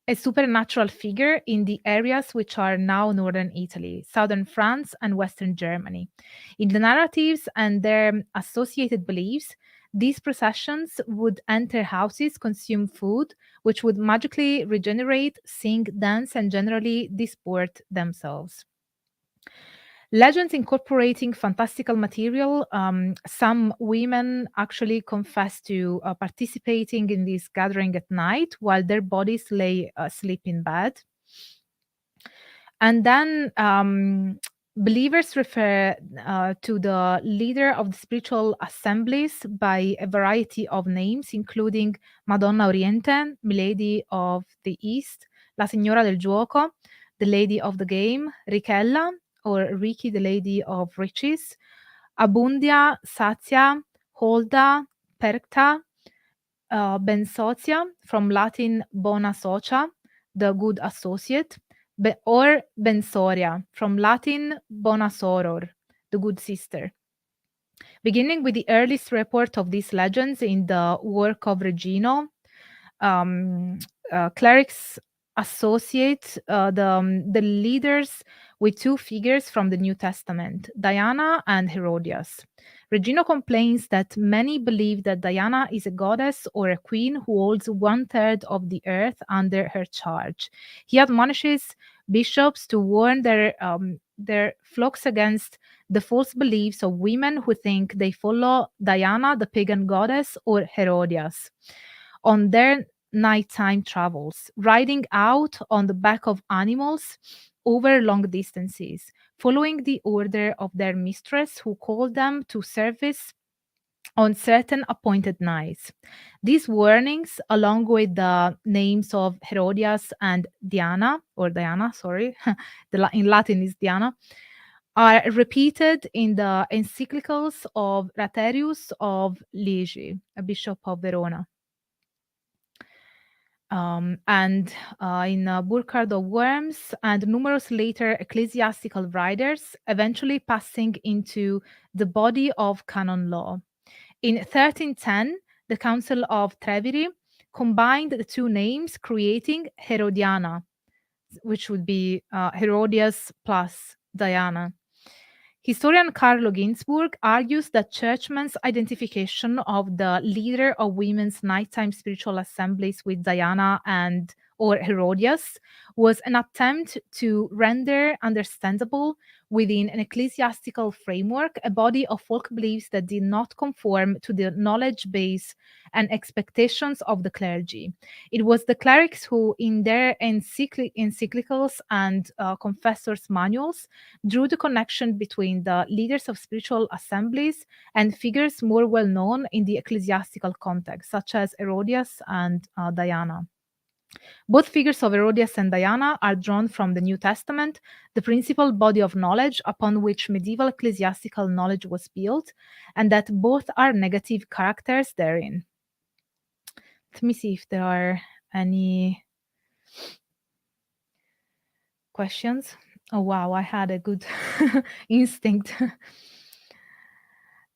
a supernatural figure in the areas which are now northern Italy, southern France, and western Germany. In the narratives and their associated beliefs, these processions would enter houses, consume food, which would magically regenerate, sing, dance, and generally disport themselves. Legends incorporating fantastical material. Some women actually confess to participating in this gathering at night while their bodies lay asleep in bed. And then believers refer to the leader of the spiritual assemblies by a variety of names, including Madonna Oriente, Milady of the East, La Signora del Gioco, the Lady of the Game, Richella, or Riki, the Lady of Riches, Abundia, Satia, Holda, Perkta, bensotia, from Latin bona socia, the good associate, or bensoria, from Latin bona soror, the good sister. Beginning with the earliest report of these legends in the work of Regino, um, clerics associate the leaders with two figures from the New Testament, Diana and Herodias. Regino complains that many believe that Diana is a goddess or a queen who holds 1/3 of the earth under her charge. He admonishes bishops to warn their flocks against the false beliefs of women who think they follow Diana, the pagan goddess, or Herodias on their nighttime travels, riding out on the back of animals over long distances, following the order of their mistress who called them to service on certain appointed nights. These warnings, along with the names of Herodias and Diana, or Diana, sorry, in Latin is Diana, are repeated in the encyclicals of Raterius of Liegi, a bishop of Verona. And in Burkhard of Worms and numerous later ecclesiastical writers, eventually passing into the body of canon law. In 1310, the Council of Treviri combined the two names, creating Herodiana, which would be Herodias plus Diana. Historian Carlo Ginzburg argues that churchmen's identification of the leader of women's nighttime spiritual assemblies with Diana and or Herodias was an attempt to render understandable within an ecclesiastical framework a body of folk beliefs that did not conform to the knowledge base and expectations of the clergy. It was the clerics who, in their encyclicals and confessors' manuals, drew the connection between the leaders of spiritual assemblies and figures more well known in the ecclesiastical context, such as Herodias and Diana. Both figures of Herodias and Diana are drawn from the New Testament, the principal body of knowledge upon which medieval ecclesiastical knowledge was built, and that both are negative characters therein. Let me see if there are any questions. Oh, wow, I had a good instinct.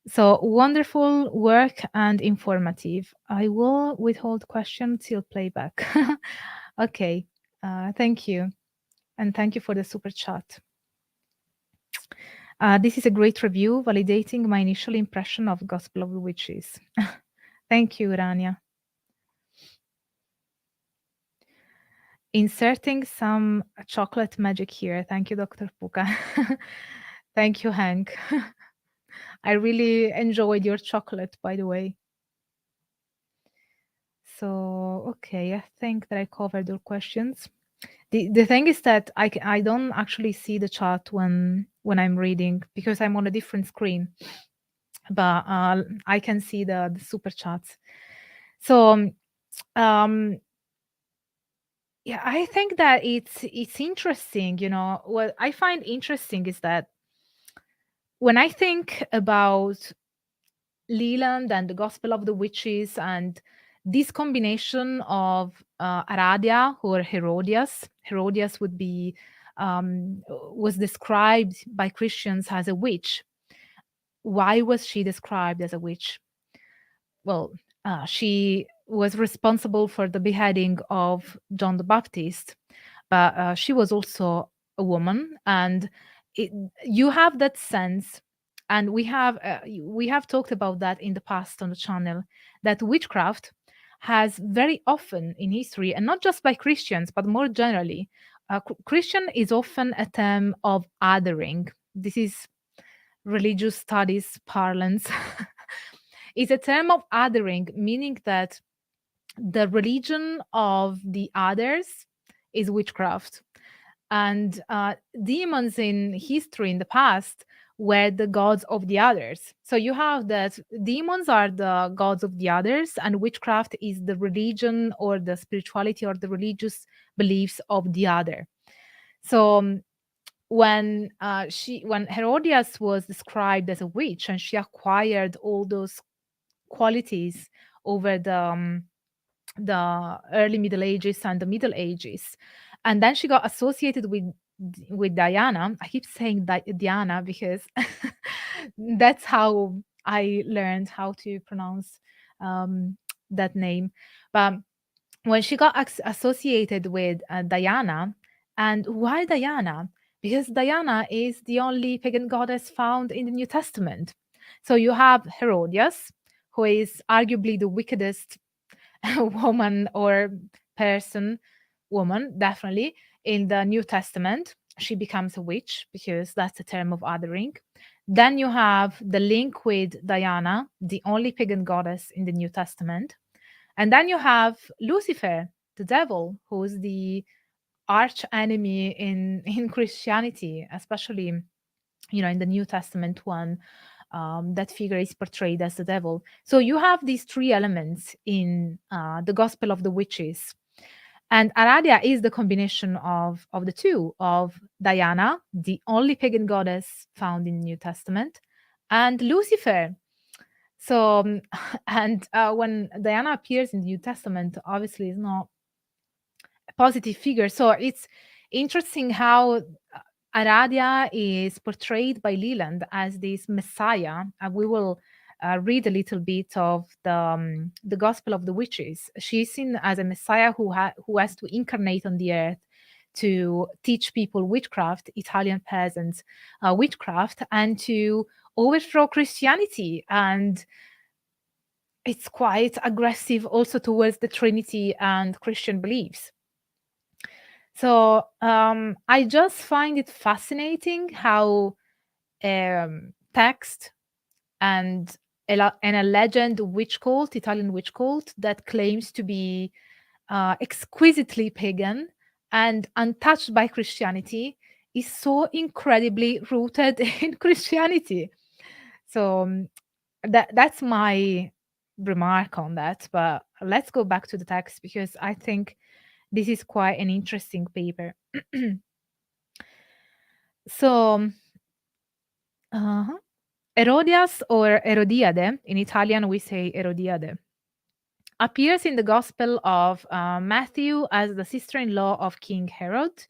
So wonderful work and informative. I will withhold question till playback. Okay, thank you. And thank you for the super chat. This is a great review, validating my initial impression of Gospel of the Witches. Thank you, Rania. Inserting some chocolate magic here. Thank you, Dr. Puca. Thank you, Hank. I really enjoyed your chocolate, by the way. So, okay, I think that I covered your questions. The thing is that I don't actually see the chat when I'm reading because I'm on a different screen, but I can see the super chats. So, yeah, I think that it's interesting. You know, what I find interesting is that when I think about Leland and the Gospel of the Witches and this combination of Aradia or Herodias. Herodias would be was described by Christians as a witch. Why was she described as a witch? Well, she was responsible for the beheading of John the Baptist, but she was also a woman, and you have that sense, and we have talked about that in the past on the channel, that witchcraft has very often in history, and not just by Christians but more generally, Christian is often a term of othering. This is religious studies parlance. Is a term of othering, meaning that the religion of the others is witchcraft. And demons in history in the past were the gods of the others. So you have that demons are the gods of the others, and witchcraft is the religion or the spirituality or the religious beliefs of the other. So when Herodias was described as a witch and she acquired all those qualities over the early Middle Ages and the Middle Ages. And then she got associated with Diana. I keep saying Diana because that's how I learned how to pronounce um, that name. But when she got associated with Diana, and why Diana? Because Diana is the only pagan goddess found in the New Testament. So you have Herodias, who is arguably the wickedest woman or person, woman, definitely, in the New Testament. She becomes a witch because that's a term of othering. Then you have the link with Diana, the only pagan goddess in the New Testament. And then you have Lucifer, the devil, who's the arch enemy in Christianity, especially in the New Testament one. That figure is portrayed as the devil. So you have these three elements in the Gospel of the Witches. And Aradia is the combination of the two, of Diana, the only pagan goddess found in the New Testament, and Lucifer. So, and when Diana appears in the New Testament, obviously is not a positive figure. So it's interesting how Aradia is portrayed by Leland as this messiah. We will read a little bit of the Gospel of the Witches. She's seen as a messiah who has to incarnate on the earth to teach people witchcraft, Italian peasants witchcraft, and to overthrow Christianity. And it's quite aggressive also towards the Trinity and Christian beliefs. So I just find it fascinating how text and a legend witch cult, Italian witch cult, that claims to be exquisitely pagan and untouched by Christianity is so incredibly rooted in Christianity. So that's my remark on that. But let's go back to the text because I think this is quite an interesting paper. So, uh-huh. Herodias or Erodiade, in Italian we say Erodiade, appears in the Gospel of Matthew as the sister-in-law of King Herod.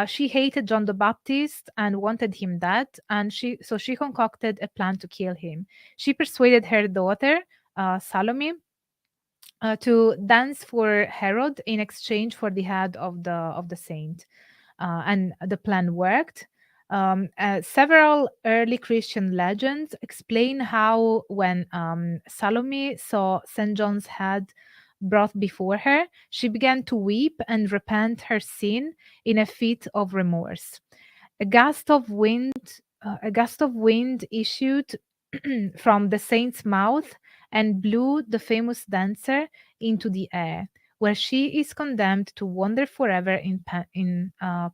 She hated John the Baptist and wanted him dead, and she concocted a plan to kill him. She persuaded her daughter, Salome, to dance for Herod in exchange for the head of the saint, and the plan worked. Several early Christian legends explain how when Salome saw St. John's head brought before her, she began to weep and repent her sin in a fit of remorse. A gust of wind issued from the saint's mouth and blew the famous dancer into the air, where she is condemned to wander forever in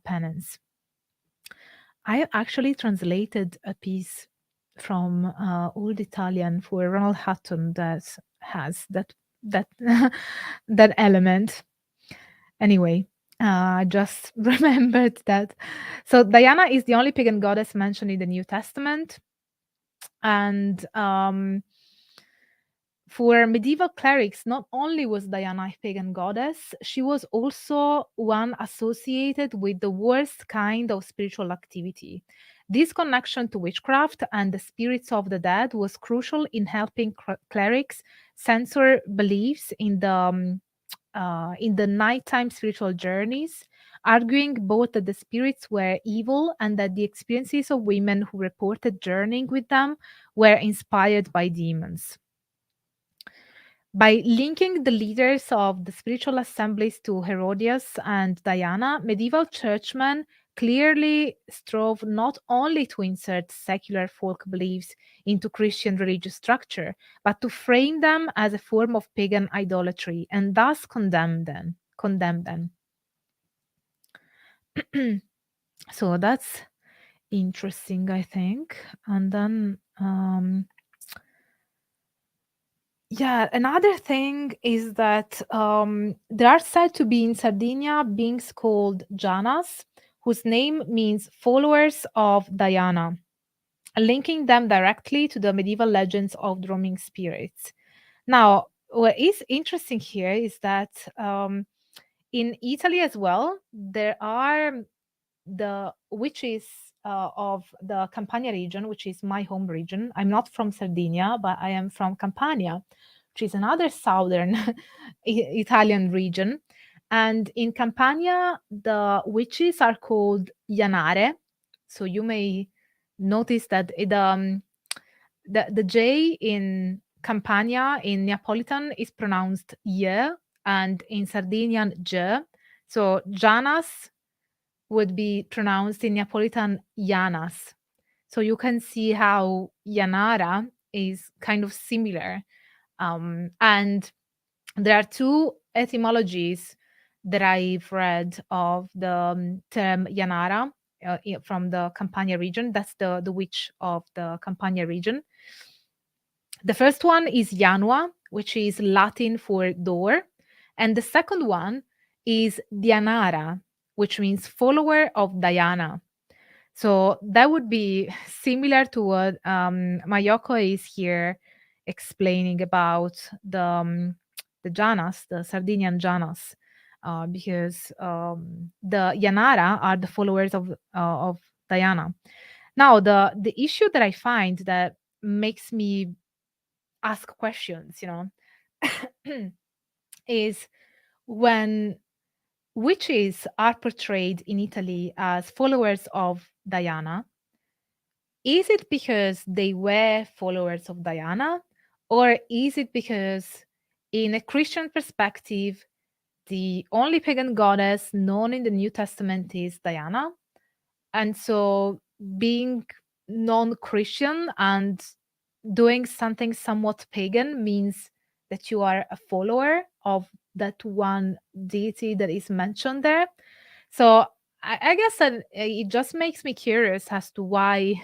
penance. I actually translated a piece from Old Italian for Ronald Hutton that has that that element. Anyway, I just remembered that. So Diana is the only pagan goddess mentioned in the New Testament, and for medieval clerics, not only was Diana a pagan goddess, she was also one associated with the worst kind of spiritual activity. This connection to witchcraft and the spirits of the dead was crucial in helping clerics censor beliefs in the nighttime spiritual journeys, arguing both that the spirits were evil and that the experiences of women who reported journeying with them were inspired by demons. By linking the leaders of the spiritual assemblies to Herodias and Diana, medieval churchmen clearly strove not only to insert secular folk beliefs into Christian religious structure, but to frame them as a form of pagan idolatry and thus condemn them. So that's interesting, I think. And then yeah, another thing is that there are said to be in Sardinia beings called Janas, whose name means followers of Diana, linking them directly to the medieval legends of the roaming spirits. Now, what is interesting here is that in Italy as well, there are the witches of the Campania region, which is my home region. I'm not from Sardinia, but I am from Campania, which is another southern Italian region. And in Campania, the witches are called Janare. So you may notice that the J in Campania in Neapolitan is pronounced ye, and in Sardinian j. So Janas would be pronounced in Neapolitan Janas. So you can see how Janara is kind of similar. And there are two etymologies that I've read of the term Janara from the Campania region. That's the witch of the Campania region. The first one is Janua, which is Latin for door. And the second one is Dianara, which means follower of Diana. So that would be similar to what Mayoko is here explaining about the Janas, the Sardinian Janas, because the Yanara are the followers of Diana. Now, the issue that I find that makes me ask questions, is when witches are portrayed in Italy as followers of Diana, is it because they were followers of Diana, or is it because, in a Christian perspective, the only pagan goddess known in the New Testament is Diana? And so, being non Christian and doing something somewhat pagan means that you are a follower of that one deity that is mentioned there. So, I guess that it just makes me curious as to why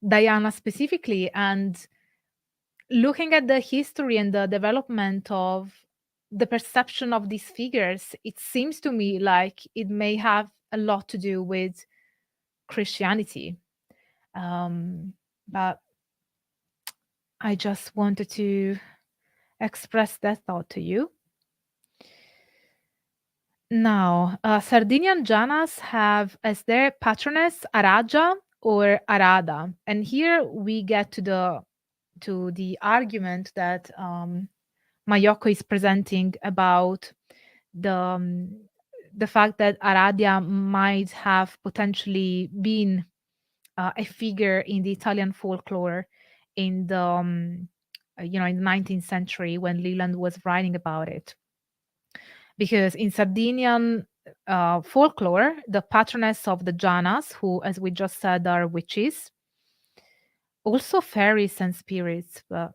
Diana specifically, and looking at the history and the development of the perception of these figures, it seems to me like it may have a lot to do with Christianity. But I just wanted to express that thought to you. Now, Sardinian Janas have as their patroness Aradia or Arada, and here we get to the argument that Mayoko is presenting about the fact that Aradia might have potentially been a figure in the Italian folklore in the in the 19th century when Leland was writing about it. Because in Sardinian folklore, the patroness of the Janas, who, as we just said, are witches, also fairies and spirits, but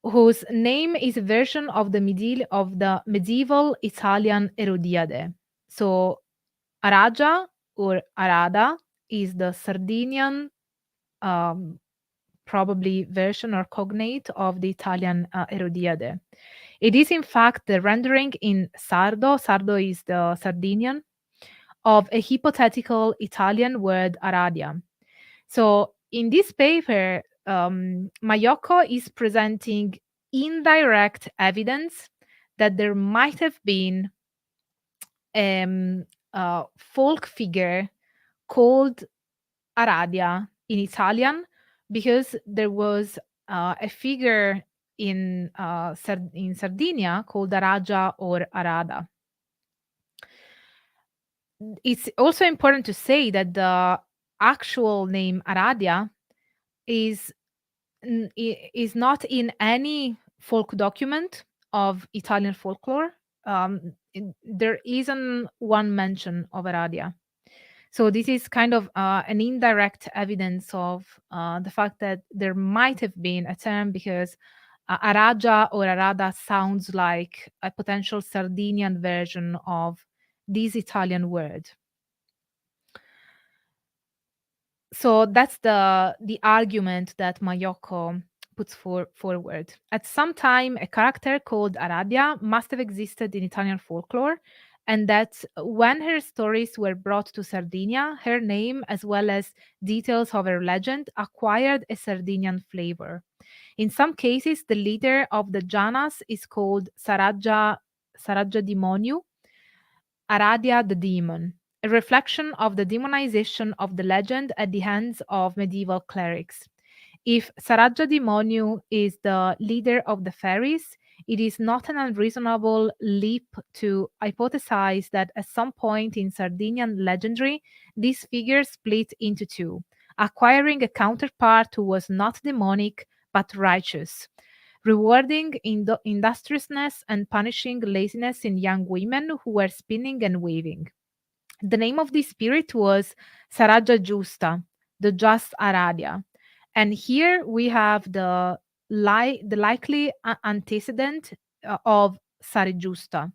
whose name is a version of the medieval Italian Erodiade. So Aradia or Arada is the Sardinian probably version or cognate of the Italian Erodiade. It is in fact the rendering in Sardo, Sardo is the Sardinian, of a hypothetical Italian word Aradia. So in this paper, Mayoko is presenting indirect evidence that there might have been a folk figure called Aradia in Italian, because there was a figure in Sardinia called Aradia or Arada. It's also important to say that the actual name Aradia is not in any folk document of Italian folklore. There isn't one mention of Aradia. So this is kind of an indirect evidence of the fact that there might have been a term, because Aradia or Arada sounds like a potential Sardinian version of this Italian word. So that's the argument that Mayoko puts forward. At some time, a character called Aradia must have existed in Italian folklore, and that when her stories were brought to Sardinia, her name, as well as details of her legend, acquired a Sardinian flavor. In some cases, the leader of the Janas is called Saraja Demoniu, Aradia the demon, a reflection of the demonization of the legend at the hands of medieval clerics. If Saraja Demoniu is the leader of the fairies, it is not an unreasonable leap to hypothesize that at some point in Sardinian legendary, this figure split into two, acquiring a counterpart who was not demonic but righteous, rewarding industriousness and punishing laziness in young women who were spinning and weaving. The name of this spirit was Saraja Justa, the just Aradia. And here we have the likely antecedent of Sarijusta.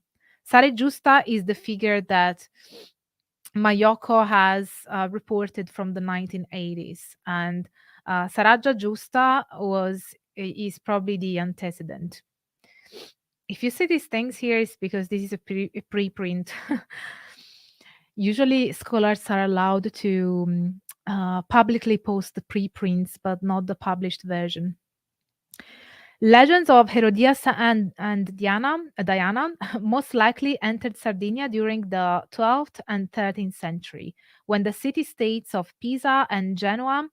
Sarijusta is the figure that Mayoko has reported from the 1980s, and Saraja Justa is probably the antecedent. If you see these things here, it's because this is a preprint. Usually, scholars are allowed to publicly post the preprints, but not the published version. Legends of Herodias and Diana most likely entered Sardinia during the 12th and 13th century, when the city-states of Pisa and Genoa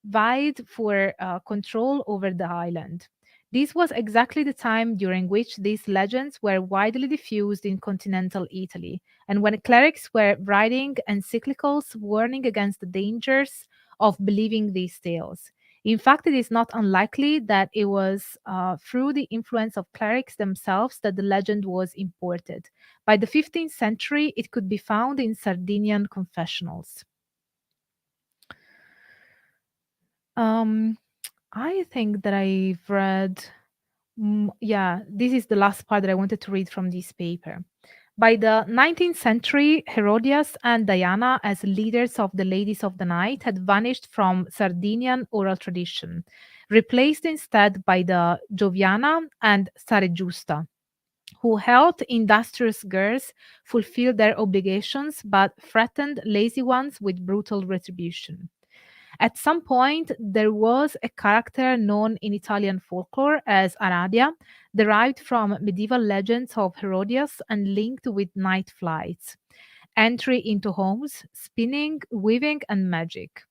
vied for control over the island. This was exactly the time during which these legends were widely diffused in continental Italy, and when clerics were writing encyclicals warning against the dangers of believing these tales. In fact, it is not unlikely that it was through the influence of clerics themselves that the legend was imported. By the 15th century, it could be found in Sardinian confessionals. I think that I've read, yeah, this is the last part that I wanted to read from this paper. By the 19th century, Herodias and Diana, as leaders of the Ladies of the Night, had vanished from Sardinian oral tradition, replaced instead by the Joviana and Sarejusta, who helped industrious girls fulfill their obligations but threatened lazy ones with brutal retribution. At some point, there was a character known in Italian folklore as Aradia, derived from medieval legends of Herodias and linked with night flights, entry into homes, spinning, weaving, and magic.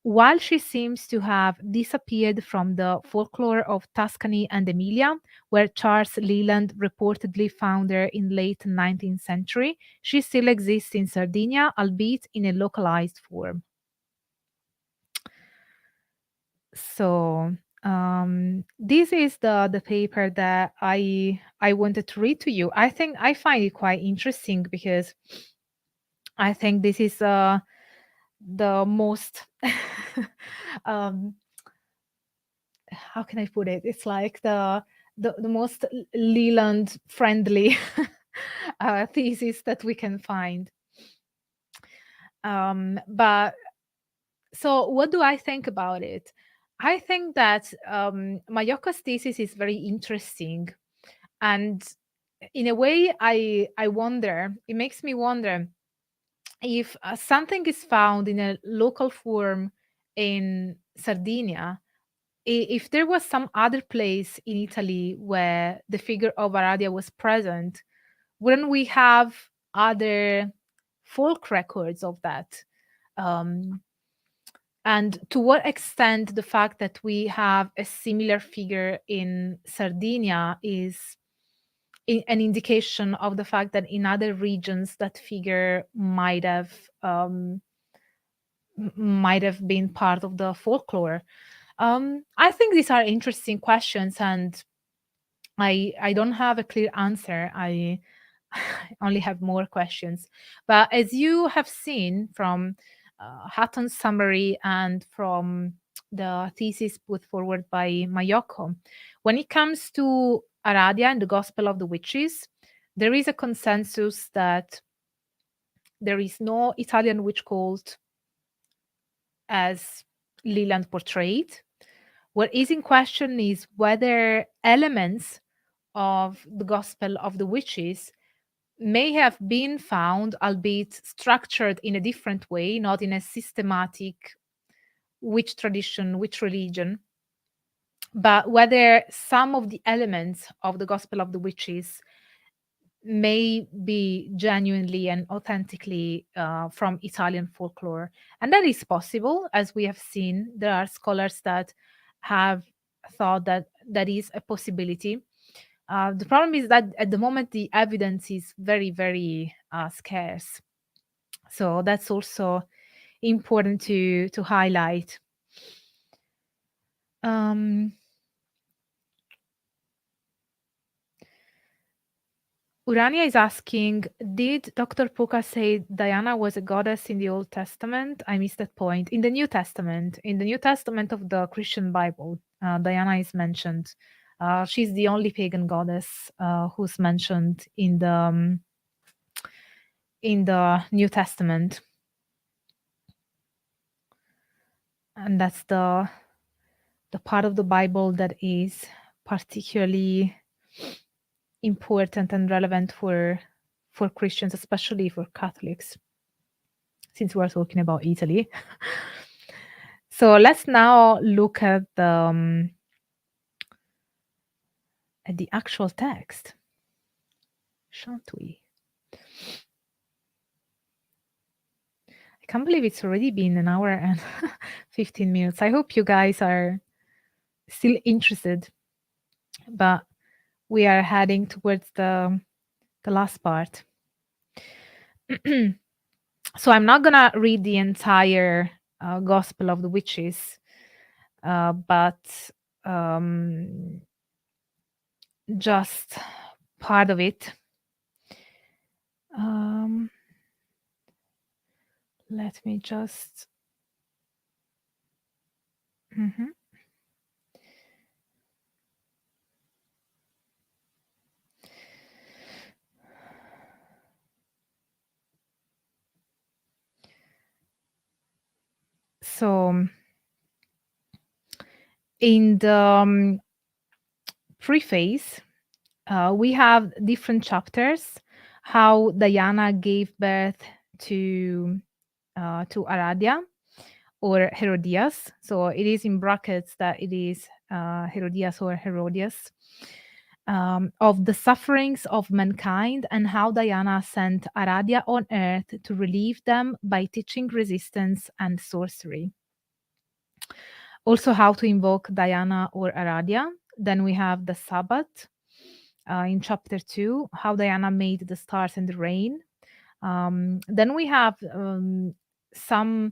While she seems to have disappeared from the folklore of Tuscany and Emilia, where Charles Leland reportedly found her in late 19th century, she still exists in Sardinia, albeit in a localized form. So this is the paper that I wanted to read to you. I think I find it quite interesting because I think this is the most um, how can I put it? It's like the most Leland friendly thesis that we can find. But so what do I think about it? I think that Magliocco's thesis is very interesting, and in a way, I wonder. It makes me wonder if something is found in a local form in Sardinia. If there was some other place in Italy where the figure of Aradia was present, wouldn't we have other folk records of that? Um, and to what extent the fact that we have a similar figure in Sardinia is an indication of the fact that in other regions that figure might have been part of the folklore. I think these are interesting questions, and I don't have a clear answer. I only have more questions. But as you have seen from Hutton's summary and from the thesis put forward by Magliocco, when it comes to Aradia and the Gospel of the Witches, there is a consensus that there is no Italian witch cult as Leland portrayed. What is in question is whether elements of the Gospel of the Witches may have been found, albeit structured in a different way, not in a systematic witch tradition, witch religion, but whether some of the elements of the Gospel of the Witches may be genuinely and authentically from Italian folklore. And that is possible. As we have seen, there are scholars that have thought that that is a possibility. The problem is that at the moment, the evidence is very, very scarce. So that's also important to highlight. Urania is asking, did Dr. Puca say Diana was a goddess in the Old Testament? I missed that point. In the New Testament, of the Christian Bible, Diana is mentioned. She's the only pagan goddess who's mentioned in the New Testament. And that's the part of the Bible that is particularly important and relevant for Christians, especially for Catholics, since we're talking about Italy. So let's now look at the actual text, shan't we? I can't believe it's already been an hour and 15 minutes. I hope you guys are still interested, but we are heading towards the last part. So I'm not gonna read the entire Gospel of the Witches, but just part of it. Let me just. So in the preface, we have different chapters, how Diana gave birth to Aradia or Herodias. So it is in brackets that it is Herodias or Herodias. Of the sufferings of mankind and how Diana sent Aradia on earth to relieve them by teaching resistance and sorcery. Also, how to invoke Diana or Aradia. Then we have the Sabbath in chapter 2, how Diana made the stars and the rain. Then we have some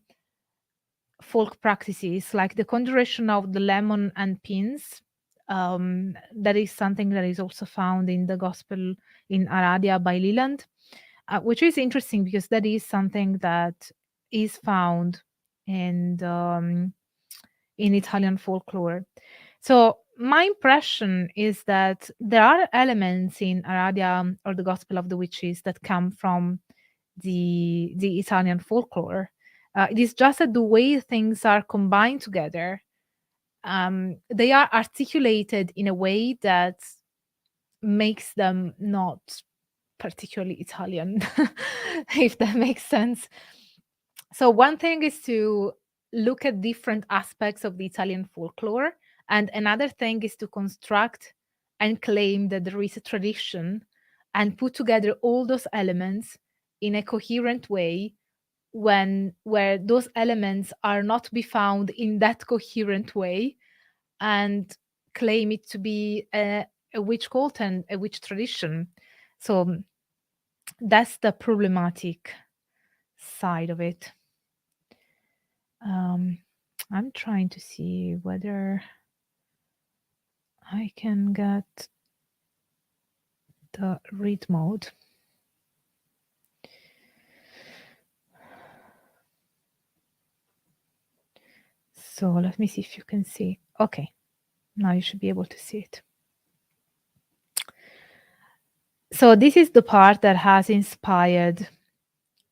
folk practices like the conjuration of the lemon and pins. That is something that is also found in the Gospel in Aradia by Leland, which is interesting because that is something that is found in Italian folklore. So my impression is that there are elements in Aradia or the Gospel of the Witches that come from the Italian folklore. It is just that the way things are combined together, they are articulated in a way that makes them not particularly Italian, if that makes sense. So one thing is to look at different aspects of the Italian folklore, and another thing is to construct and claim that there is a tradition and put together all those elements in a coherent way where those elements are not to be found in that coherent way, and claim it to be a witch cult and a witch tradition. So that's the problematic side of it. I'm trying to see whether I can get the read mode. So let me see if you can see. Okay, now you should be able to see it. So this is the part that has inspired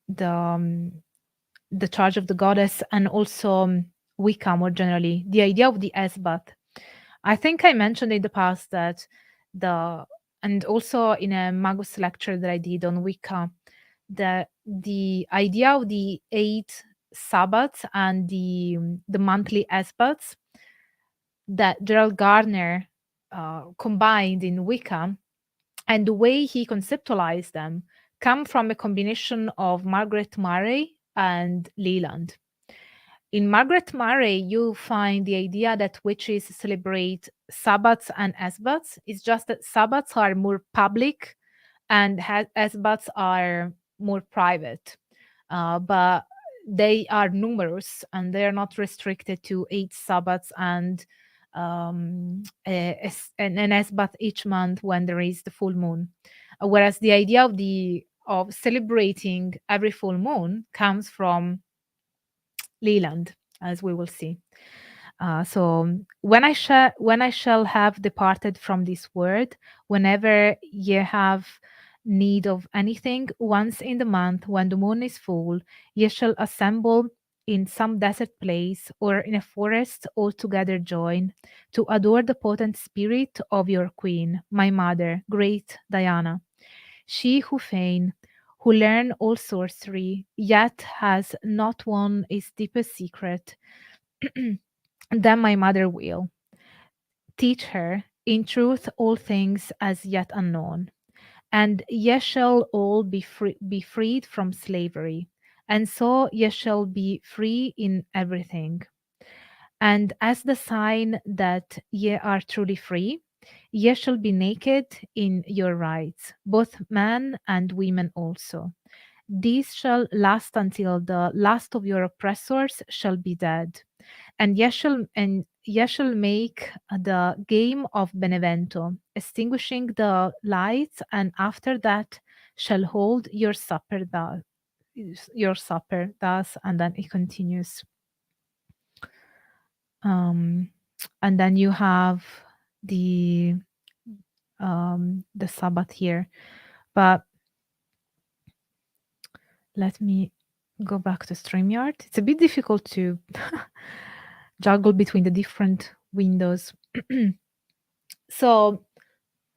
the charge of the goddess, and also Wicca more generally, the idea of the Esbat. I think I mentioned in the past that and also in a Magus lecture that I did on Wicca, the idea of the 8 Sabbats and the monthly Esbats that Gerald Gardner combined in Wicca and the way he conceptualized them come from a combination of Margaret Murray and Leland. In Margaret Murray, you find the idea that witches celebrate Sabbats and Esbats. It's just that Sabbats are more public and Esbats are more private. But they are numerous and they are not restricted to 8 Sabbats and an Esbat each month when there is the full moon. Whereas the idea of celebrating every full moon comes from Leland, as we will see. So when I shall have departed from this world, whenever ye have need of anything, once in the month, when the moon is full, ye shall assemble in some desert place or in a forest all together join to adore the potent spirit of your queen, my mother, great Diana. She who learn all sorcery, yet has not one its deepest secret, then my mother will teach her in truth all things as yet unknown, and ye shall all be freed from slavery, and so ye shall be free in everything. And as the sign that ye are truly free, ye shall be naked in your rights, both men and women also. These shall last until the last of your oppressors shall be dead, and ye shall make the game of Benevento, extinguishing the lights, and after that shall hold your supper thus, and then it continues. And then you have the Sabbath here, but let me go back to StreamYard. It's a bit difficult to juggle between the different windows. So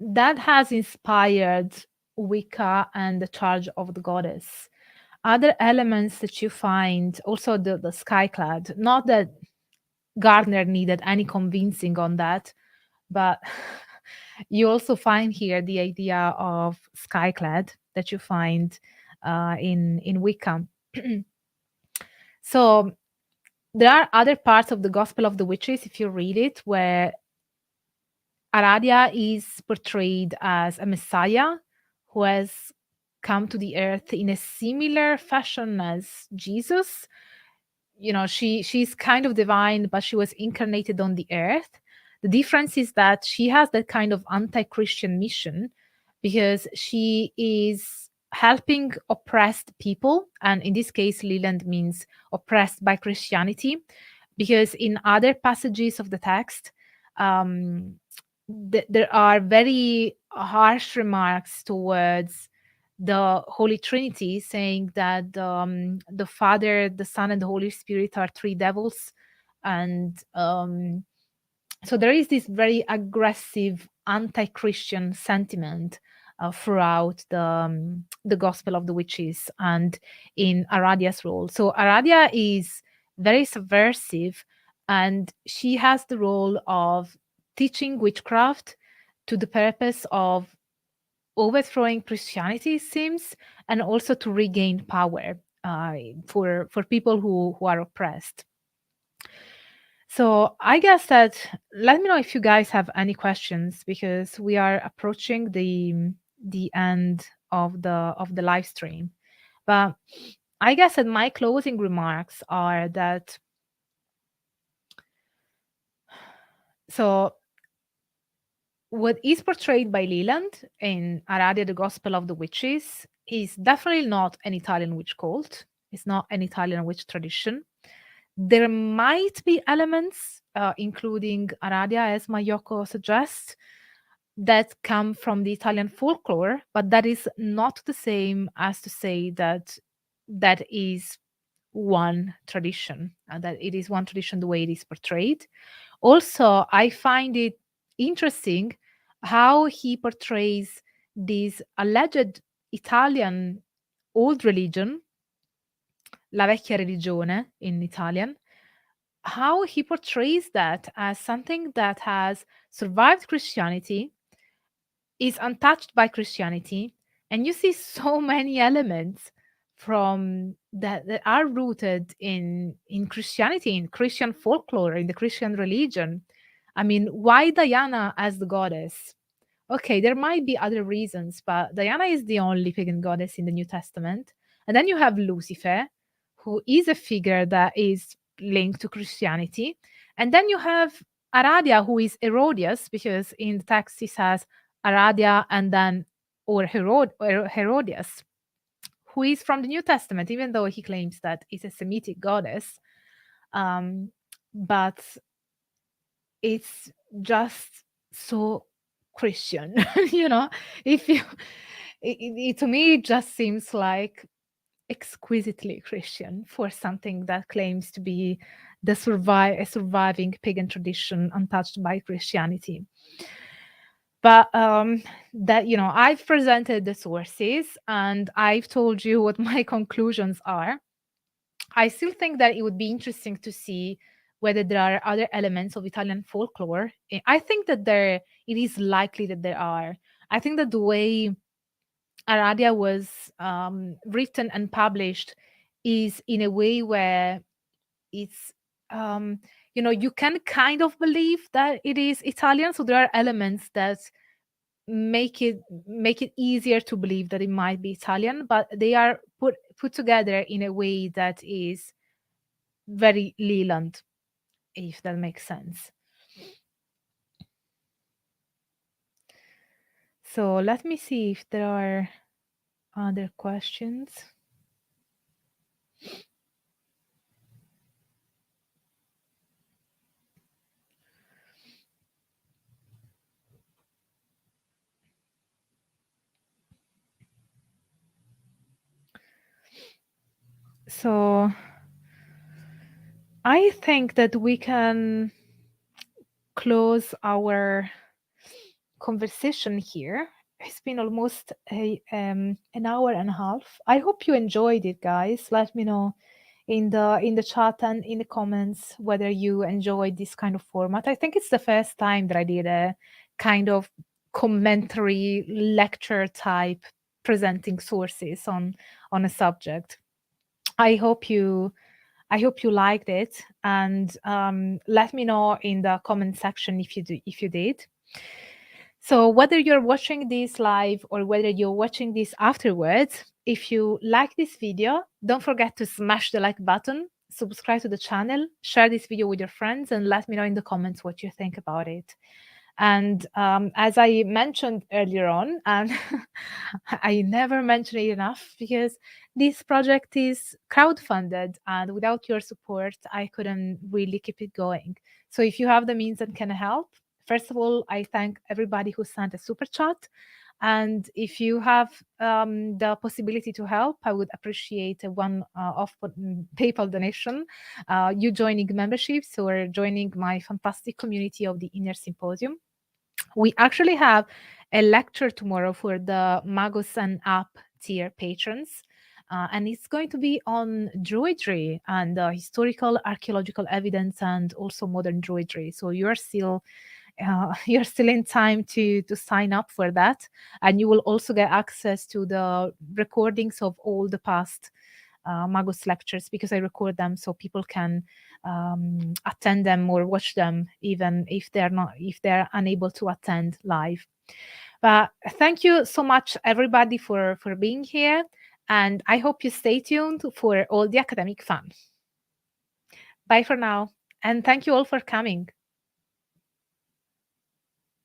that has inspired Wicca and the Charge of the Goddess. Other elements that you find, also the skyclad, not that Gardner needed any convincing on that, but you also find here the idea of skyclad that you find in Wicca. So there are other parts of the Gospel of the Witches, if you read it, where Aradia is portrayed as a messiah who has come to the earth in a similar fashion as Jesus. You know, she's kind of divine, but she was incarnated on the earth. The difference is that she has that kind of anti-Christian mission because she is helping oppressed people, and in this case Leland means oppressed by Christianity, because in other passages of the text there are very harsh remarks towards the Holy Trinity, saying that the Father, the Son, and the Holy Spirit are 3 devils. And so there is this very aggressive anti-Christian sentiment throughout the Gospel of the Witches and in Aradia's role. So Aradia is very subversive, and she has the role of teaching witchcraft to the purpose of overthrowing Christianity, it seems, and also to regain power for people who are oppressed. So I guess that, let me know if you guys have any questions, because we are approaching the end of the live stream. But I guess that my closing remarks are that, so what is portrayed by Leland in Aradia, the Gospel of the Witches, is definitely not an Italian witch cult. It's not an Italian witch tradition. There might be elements, including Aradia, as Magliocco suggests, that come from the Italian folklore, but that is not the same as to say that that is one tradition, that it is one tradition the way it is portrayed. Also, I find it interesting how he portrays this alleged Italian old religion, la vecchia religione in Italian, how he portrays that as something that has survived Christianity, is untouched by Christianity, and you see so many elements from that are rooted in Christianity, in Christian folklore, in the Christian religion. I mean, why Diana as the goddess? Okay, there might be other reasons, but Diana is the only pagan goddess in the New Testament. And then you have Lucifer, who is a figure that is linked to Christianity. And then you have Aradia, who is Herodias, because in the text he says Aradia and then, or Herodias, who is from the New Testament, even though he claims that it's a Semitic goddess. But it's just so Christian, you know. If you, to me, it just seems like exquisitely Christian for something that claims to be a surviving pagan tradition untouched by Christianity. But that, you know, I've presented the sources and I've told you what my conclusions are. I still think that it would be interesting to see whether there are other elements of Italian folklore. I think that it is likely that there are. I think that the way Aradia was written and published is in a way where it's, um, you know, you can kind of believe that it is Italian. So there are elements that make it easier to believe that it might be Italian, but they are put together in a way that is very Leland, if that makes sense. So let me see if there are other questions. So I think that we can close our conversation here. It's been almost an hour and a half. I hope you enjoyed it, guys. Let me know in the chat and in the comments whether you enjoyed this kind of format. I think it's the first time that I did a kind of commentary lecture type presenting sources on a subject. I hope you liked it, and let me know in the comment section if you did. So whether you're watching this live or whether you're watching this afterwards, if you like this video, don't forget to smash the like button, subscribe to the channel, share this video with your friends, and let me know in the comments what you think about it. And as I mentioned earlier on, and I never mention it enough, because this project is crowdfunded, and without your support, I couldn't really keep it going. So if you have the means and can help, first of all, I thank everybody who sent a super chat. And if you have the possibility to help, I would appreciate a one-off PayPal donation, you joining memberships or joining my fantastic community of the Inner Symposium. We actually have a lecture tomorrow for the Magos and App tier patrons. And it's going to be on druidry and historical archaeological evidence and also modern druidry. So you're still in time to sign up for that, and you will also get access to the recordings of all the past Magos lectures, because I record them so people can attend them or watch them even if they're unable to attend live. But thank you so much, everybody, for being here, and I hope you stay tuned for all the academic fun. Bye for now, and thank you all for coming.